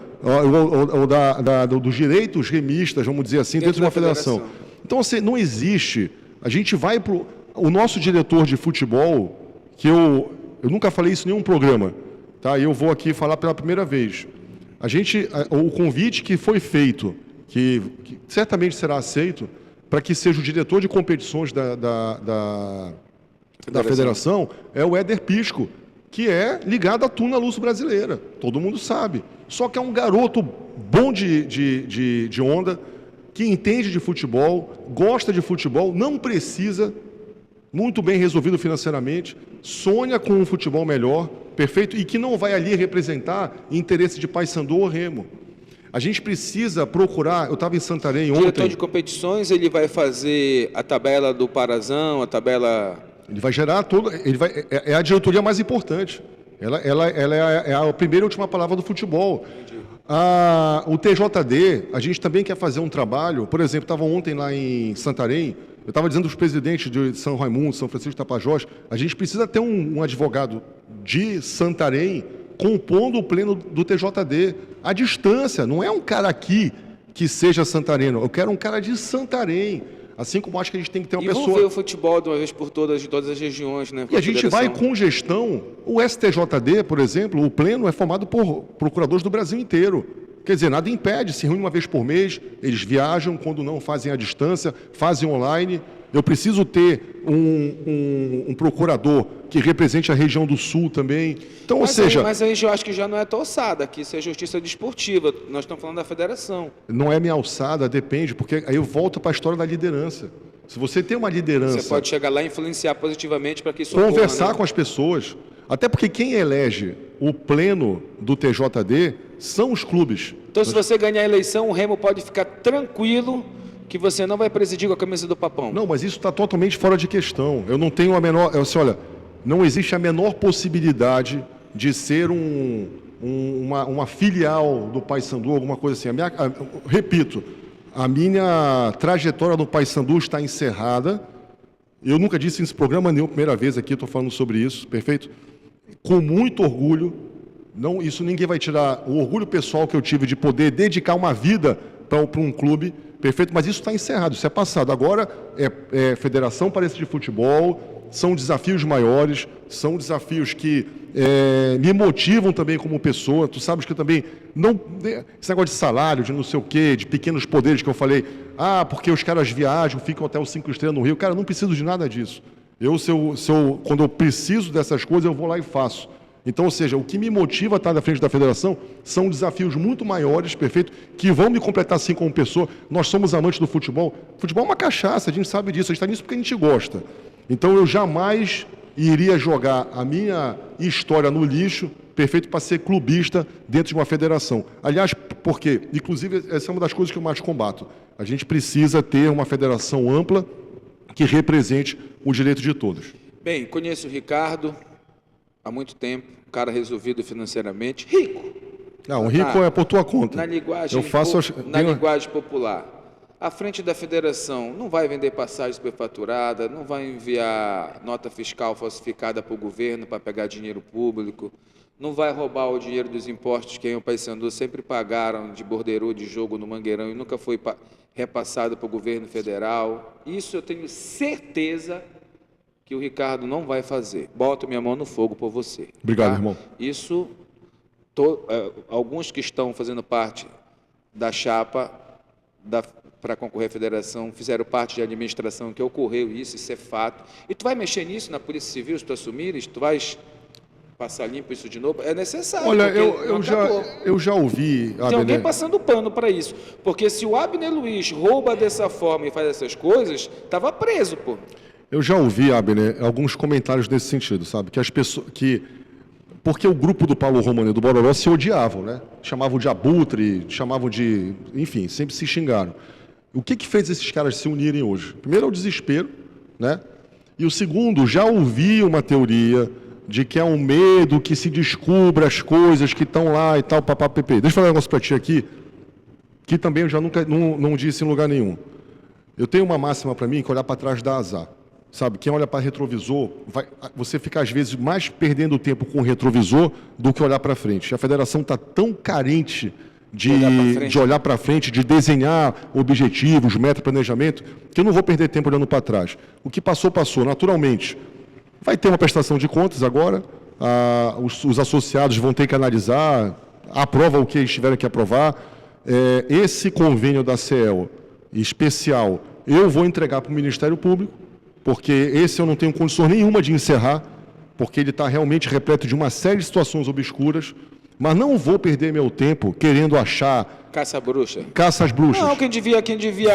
[SPEAKER 4] ou dos direitos remistas, vamos dizer assim, dentro de uma federação. Então, assim, não existe. A gente vai para o nosso diretor de futebol, que eu nunca falei isso em nenhum programa, tá? Eu vou aqui falar pela primeira vez. O convite que foi feito, que certamente será aceito, para que seja o diretor de competições da federação, é o Éder Pisco, que é ligado à Tuna Luz Brasileira. Todo mundo sabe. Só que é um garoto bom de onda, que entende de futebol, gosta de futebol, não precisa, muito bem resolvido financeiramente, sonha com um futebol melhor, perfeito, e que não vai ali representar interesse de Paysandu ou Remo. A gente precisa procurar, eu estava em Santarém ontem... O
[SPEAKER 3] diretor de competições, ele vai fazer a tabela do Parazão, a tabela...
[SPEAKER 4] Ele vai gerar é a diretoria mais importante. Ela é a primeira e última palavra do futebol. O TJD, a gente também quer fazer um trabalho, por exemplo, estava ontem lá em Santarém, eu estava dizendo aos presidentes de São Raimundo, São Francisco de Tapajós, a gente precisa ter um advogado de Santarém compondo o pleno do TJD. À distância, não é um cara aqui que seja santareno, eu quero um cara de Santarém. Assim como acho que a gente tem que ter uma pessoa...
[SPEAKER 3] ver o futebol de uma vez por todas, de todas as regiões, né?
[SPEAKER 4] E a gente vai com gestão. O STJD, por exemplo, o pleno é formado por procuradores do Brasil inteiro. Quer dizer, nada impede, se reúne uma vez por mês, eles viajam, quando não fazem à distância, fazem online. Eu preciso ter um procurador que represente a região do Sul também. Então,
[SPEAKER 3] mas aí eu acho que já não é tua alçada, que isso é justiça desportiva. Nós estamos falando da federação.
[SPEAKER 4] Não é minha alçada, depende, porque aí eu volto para a história da liderança. Se você tem uma liderança...
[SPEAKER 3] Você pode chegar lá e influenciar positivamente para que isso ocorra,
[SPEAKER 4] conversar,
[SPEAKER 3] né?
[SPEAKER 4] Com as pessoas. Até porque quem elege o pleno do TJD são os clubes.
[SPEAKER 3] Então, se você ganhar a eleição, o Remo pode ficar tranquilo que você não vai presidir com a camisa do Papão.
[SPEAKER 4] Não, mas isso está totalmente fora de questão. Eu não tenho a menor... olha, não existe a menor possibilidade de ser uma filial do Paysandu, alguma coisa assim. Repito, a minha trajetória no Paysandu está encerrada. Eu nunca disse nesse programa nenhum, primeira vez aqui, estou falando sobre isso, perfeito? Com muito orgulho. Não, isso ninguém vai tirar o orgulho pessoal que eu tive de poder dedicar uma vida para um clube, perfeito? Mas isso está encerrado, isso é passado. Agora é Federação Parense de Futebol, são desafios maiores, são desafios que me motivam também como pessoa. Tu sabes que eu também não... Esse negócio de salário, de não sei o quê, de pequenos poderes que eu falei, porque os caras viajam, ficam até os 5 estrelas no Rio. Cara, eu não preciso de nada disso. Quando eu preciso dessas coisas, eu vou lá e faço. Então, ou seja, o que me motiva a estar na frente da federação são desafios muito maiores, perfeito, que vão me completar assim como pessoa. Nós somos amantes do futebol. Futebol é uma cachaça, a gente sabe disso, a gente está nisso porque a gente gosta. Então, eu jamais iria jogar a minha história no lixo, perfeito, para ser clubista dentro de uma federação. Aliás, porque, inclusive, essa é uma das coisas que eu mais combato. A gente precisa ter uma federação ampla que represente o direito de todos.
[SPEAKER 3] Bem, conheço o Ricardo há muito tempo, um cara resolvido financeiramente, rico.
[SPEAKER 4] Não, o rico é por tua conta.
[SPEAKER 3] Na linguagem,
[SPEAKER 4] linguagem
[SPEAKER 3] popular. à frente da federação não vai vender passagem superfaturada, não vai enviar nota fiscal falsificada para o governo para pegar dinheiro público, não vai roubar o dinheiro dos impostos que o Paysandu sempre pagaram de borderô de jogo no Mangueirão e nunca foi repassado para o governo federal. Isso eu tenho certeza que o Ricardo não vai fazer. Boto minha mão no fogo por você.
[SPEAKER 4] Obrigado,
[SPEAKER 3] tá?
[SPEAKER 4] irmão.
[SPEAKER 3] Isso, alguns que estão fazendo parte da chapa para concorrer à federação fizeram parte de administração que ocorreu isso é fato. E tu vai mexer nisso na Polícia Civil, se tu assumires, tu vais passar limpo isso de novo? É necessário.
[SPEAKER 4] Olha, eu já ouvi...
[SPEAKER 3] Tem alguém passando pano para isso. Porque se o Abner Luiz rouba dessa forma e faz essas coisas, estava preso, pô.
[SPEAKER 4] Eu já ouvi, Abner, alguns comentários nesse sentido, sabe? Que as pessoas... Porque o grupo do Paulo Romano e do Bororó se odiavam, né? Chamavam de abutre, chamavam de... Enfim, sempre se xingaram. O que fez esses caras se unirem hoje? Primeiro é o desespero, né? E o segundo, já ouvi uma teoria de que é um medo que se descubra as coisas que estão lá e tal, papapá. Deixa eu falar um negócio para ti aqui, que também eu já nunca não disse em lugar nenhum. Eu tenho uma máxima para mim que olhar para trás dá azar. Sabe, quem olha para retrovisor, você fica às vezes mais perdendo tempo com o retrovisor do que olhar para frente. A federação está tão carente de olhar para frente, de desenhar objetivos, meta, planejamento, que eu não vou perder tempo olhando para trás. O que passou, passou, naturalmente. Vai ter uma prestação de contas agora, os associados vão ter que analisar, aprova o que eles tiverem que aprovar. Esse convênio da CEL especial, eu vou entregar para o Ministério Público, porque esse eu não tenho condições nenhuma de encerrar, porque ele está realmente repleto de uma série de situações obscuras, mas não vou perder meu tempo querendo achar...
[SPEAKER 3] Caça-bruxa?
[SPEAKER 4] Caça-bruxas.
[SPEAKER 3] Não, quem devia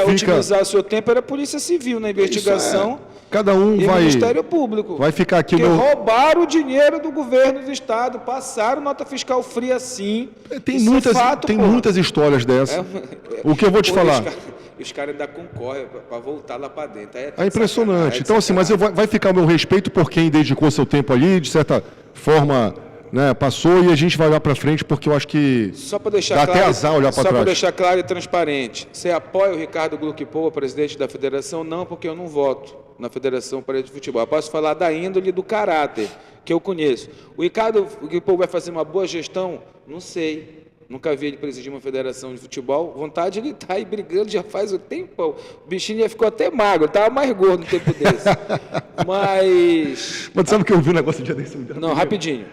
[SPEAKER 3] otimizar o seu tempo era a Polícia Civil na investigação.
[SPEAKER 4] Cada um
[SPEAKER 3] e
[SPEAKER 4] vai...
[SPEAKER 3] Ministério Público.
[SPEAKER 4] Vai ficar aqui...
[SPEAKER 3] Porque roubaram o dinheiro do governo do Estado, passaram nota fiscal fria assim.
[SPEAKER 4] Tem muitas histórias dessas. O que eu vou te falar...
[SPEAKER 3] Os caras ainda concorrem para voltar lá para dentro.
[SPEAKER 4] É impressionante. Então, assim, mas vai ficar o meu respeito por quem dedicou seu tempo ali, de certa forma, né, passou, e a gente vai olhar para frente, porque eu acho que dá até azar olhar para trás.
[SPEAKER 3] Só para deixar claro e transparente, você apoia o Ricardo Gluck-Poa, presidente da federação? Não, porque eu não voto na Federação Paraense de Futebol. Eu posso falar da índole e do caráter, que eu conheço. O Ricardo Gluck-Poa vai fazer uma boa gestão? Não sei. Nunca vi ele presidir uma federação de futebol. Vontade ele está aí brigando já faz um tempão. O bichinho já ficou até magro, estava mais gordo no tempo desse. Mas
[SPEAKER 4] sabe que eu vi um negócio de dia desse?
[SPEAKER 3] Não, rapidinho.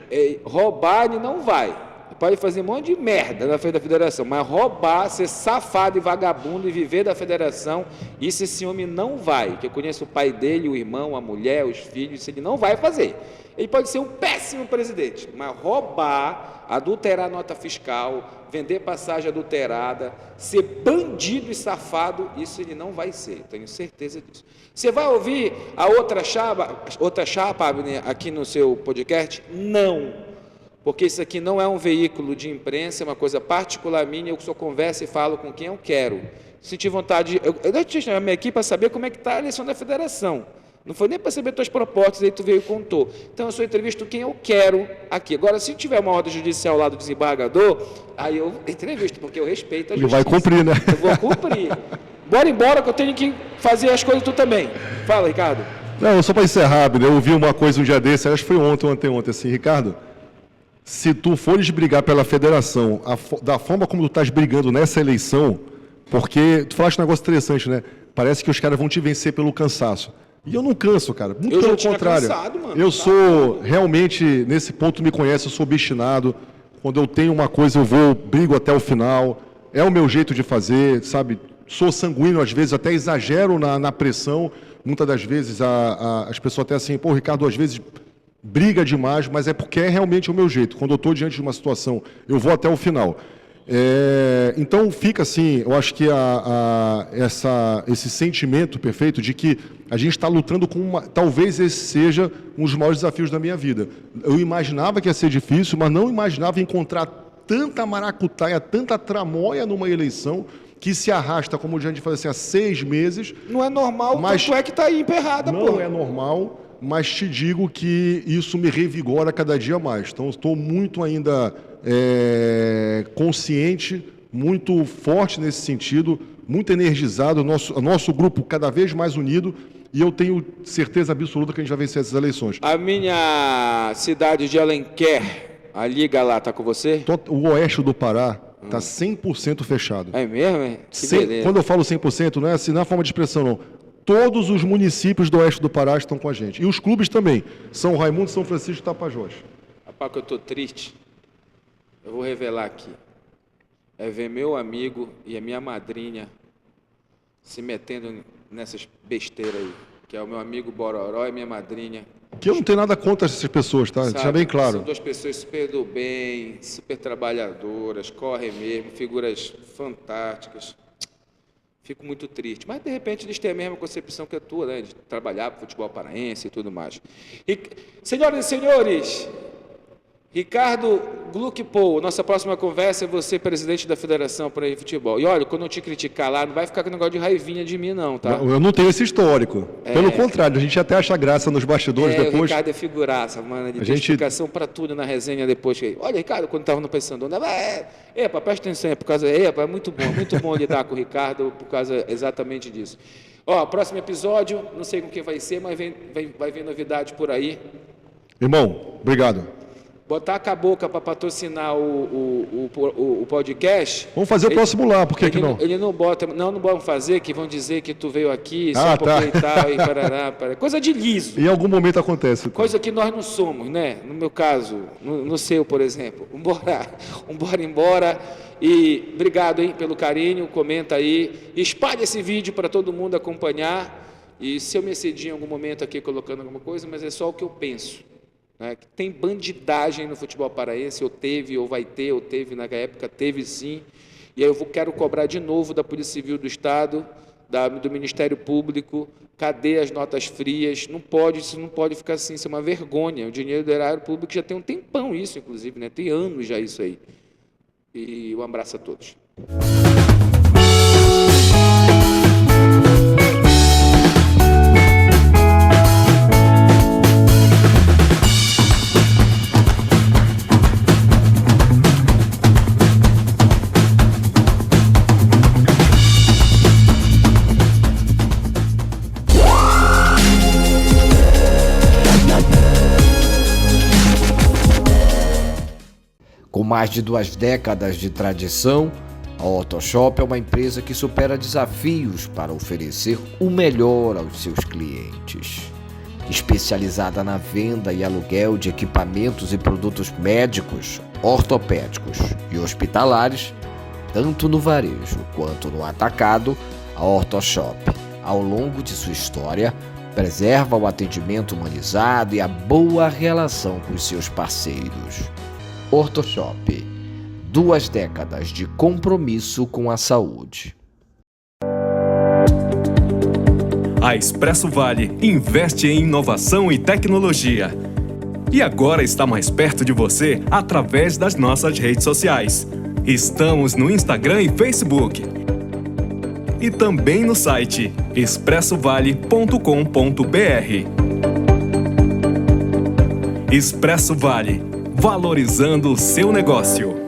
[SPEAKER 3] Roubar ele não vai. Pode fazer um monte de merda na frente da federação, mas roubar, ser safado e vagabundo e viver da federação, isso esse homem não vai. Que eu conheço o pai dele, o irmão, a mulher, os filhos, isso ele não vai fazer. Ele pode ser um péssimo presidente, mas roubar, adulterar nota fiscal, vender passagem adulterada, ser bandido e safado, isso ele não vai ser, tenho certeza disso. Você vai ouvir a outra chapa, Abner, aqui no seu podcast? Não, porque isso aqui não é um veículo de imprensa, é uma coisa particular minha, eu só converso e falo com quem eu quero. Senti vontade, eu te chamei aqui para saber como é que está a eleição da federação. Não foi nem para saber tuas propostas, aí tu veio e contou. Então, eu só entrevisto quem eu quero aqui. Agora, se tiver uma ordem judicial lá do desembargador, aí eu entrevisto, porque eu respeito a justiça.
[SPEAKER 4] Ele vai cumprir, né?
[SPEAKER 3] Eu vou cumprir. Bora embora, que eu tenho que fazer as coisas tu também. Fala, Ricardo.
[SPEAKER 4] Não, só para encerrar, eu ouvi uma coisa um dia desse, acho que foi ontem ou anteontem, assim, Ricardo, se tu fores brigar pela federação, da forma como tu estás brigando nessa eleição, porque tu falaste um negócio interessante, né? Parece que os caras vão te vencer pelo cansaço. E eu não canso, cara. Muito pelo contrário.
[SPEAKER 3] Cansado, mano.
[SPEAKER 4] Eu sou, realmente, nesse ponto me conhece, eu sou obstinado. Quando eu tenho uma coisa, eu vou, brigo até o final. É o meu jeito de fazer, sabe? Sou sanguíneo, às vezes, até exagero na pressão. Muitas das vezes, as pessoas até assim, pô, Ricardo, às vezes briga demais, mas é porque é realmente o meu jeito. Quando eu estou diante de uma situação, eu vou até o final. Então fica assim, eu acho que esse sentimento perfeito de que a gente está lutando com talvez esse seja um dos maiores desafios da minha vida. Eu imaginava que ia ser difícil, mas não imaginava encontrar tanta maracutaia, tanta tramóia numa eleição que se arrasta, como a gente fala assim, há 6 meses.
[SPEAKER 3] Não é normal, mas tanto é que está aí emperrada, pô.
[SPEAKER 4] Não é normal, mas te digo que isso me revigora cada dia mais. Então estou muito ainda consciente, muito forte nesse sentido muito energizado, o nosso grupo cada vez mais unido, e eu tenho certeza absoluta que a gente vai vencer essas eleições.
[SPEAKER 3] A minha cidade de Alenquer, a Liga lá, está com você?
[SPEAKER 4] O oeste do Pará está 100% fechado.
[SPEAKER 3] É mesmo? É? Que beleza.
[SPEAKER 4] Quando eu falo 100%, não é assim, não é forma de expressão, não. Todos os municípios do oeste do Pará estão com a gente. E os clubes também. São Raimundo, São Francisco e Tapajós.
[SPEAKER 3] Rapaz, que eu estou triste, eu vou revelar aqui. É ver meu amigo e a minha madrinha se metendo nessas besteiras aí. Que é o meu amigo Bororó e minha madrinha.
[SPEAKER 4] Que eu não tenho nada contra essas pessoas, tá? Deixa bem claro.
[SPEAKER 3] São duas pessoas super do bem, super trabalhadoras, correm mesmo, figuras fantásticas. Fico muito triste. Mas, de repente, eles têm a mesma concepção que a tua, né? De trabalhar para o futebol paraense e tudo mais. Senhoras e senhores, Ricardo Gluckpol, nossa próxima conversa é você, presidente da Federação Paraense de Futebol. E olha, quando eu te criticar lá, não vai ficar com negócio de raivinha de mim, não, tá?
[SPEAKER 4] Eu não tenho esse histórico. Pelo contrário, a gente até acha graça nos bastidores depois.
[SPEAKER 3] O Ricardo é figuraça, mano. Ele tem explicação para tudo na resenha depois. Olha, Ricardo, quando estava no Paysandu, presta atenção, é por causa... é muito bom lidar com o Ricardo por causa exatamente disso. Ó, próximo episódio, não sei com quem vai ser, mas vai vir novidade por aí.
[SPEAKER 4] Irmão, obrigado.
[SPEAKER 3] Botar a Cabocla para patrocinar o podcast.
[SPEAKER 4] Vamos fazer o próximo lá, por que não?
[SPEAKER 3] Ele não bota, não vão fazer, que vão dizer que tu veio aqui, só porque e tal, e parará. Coisa de liso.
[SPEAKER 4] Em algum momento acontece.
[SPEAKER 3] Coisa que nós não somos, né? No meu caso, no seu, por exemplo. Embora. E obrigado, hein, pelo carinho, comenta aí. Espalhe esse vídeo para todo mundo acompanhar. E se eu me excedi em algum momento aqui colocando alguma coisa, mas é só o que eu penso. Que tem bandidagem no futebol paraense, ou teve, ou vai ter, ou teve na época, teve sim, e aí eu quero cobrar de novo da Polícia Civil do Estado, do Ministério Público, cadê as notas frias? Isso não pode ficar assim, isso é uma vergonha, o dinheiro do erário público já tem um tempão isso, inclusive, né? Tem anos já isso aí. E um abraço a todos.
[SPEAKER 1] Com mais de 2 décadas de tradição, a Otoshop é uma empresa que supera desafios para oferecer o melhor aos seus clientes. Especializada na venda e aluguel de equipamentos e produtos médicos, ortopédicos e hospitalares, tanto no varejo quanto no atacado, a Otoshop, ao longo de sua história, preserva o atendimento humanizado e a boa relação com os seus parceiros. Ortoshop, 2 décadas de compromisso com a saúde.
[SPEAKER 2] A Expresso Vale investe em inovação e tecnologia. E agora está mais perto de você através das nossas redes sociais. Estamos no Instagram e Facebook. E também no site expressovale.com.br. Expresso Vale, valorizando o seu negócio.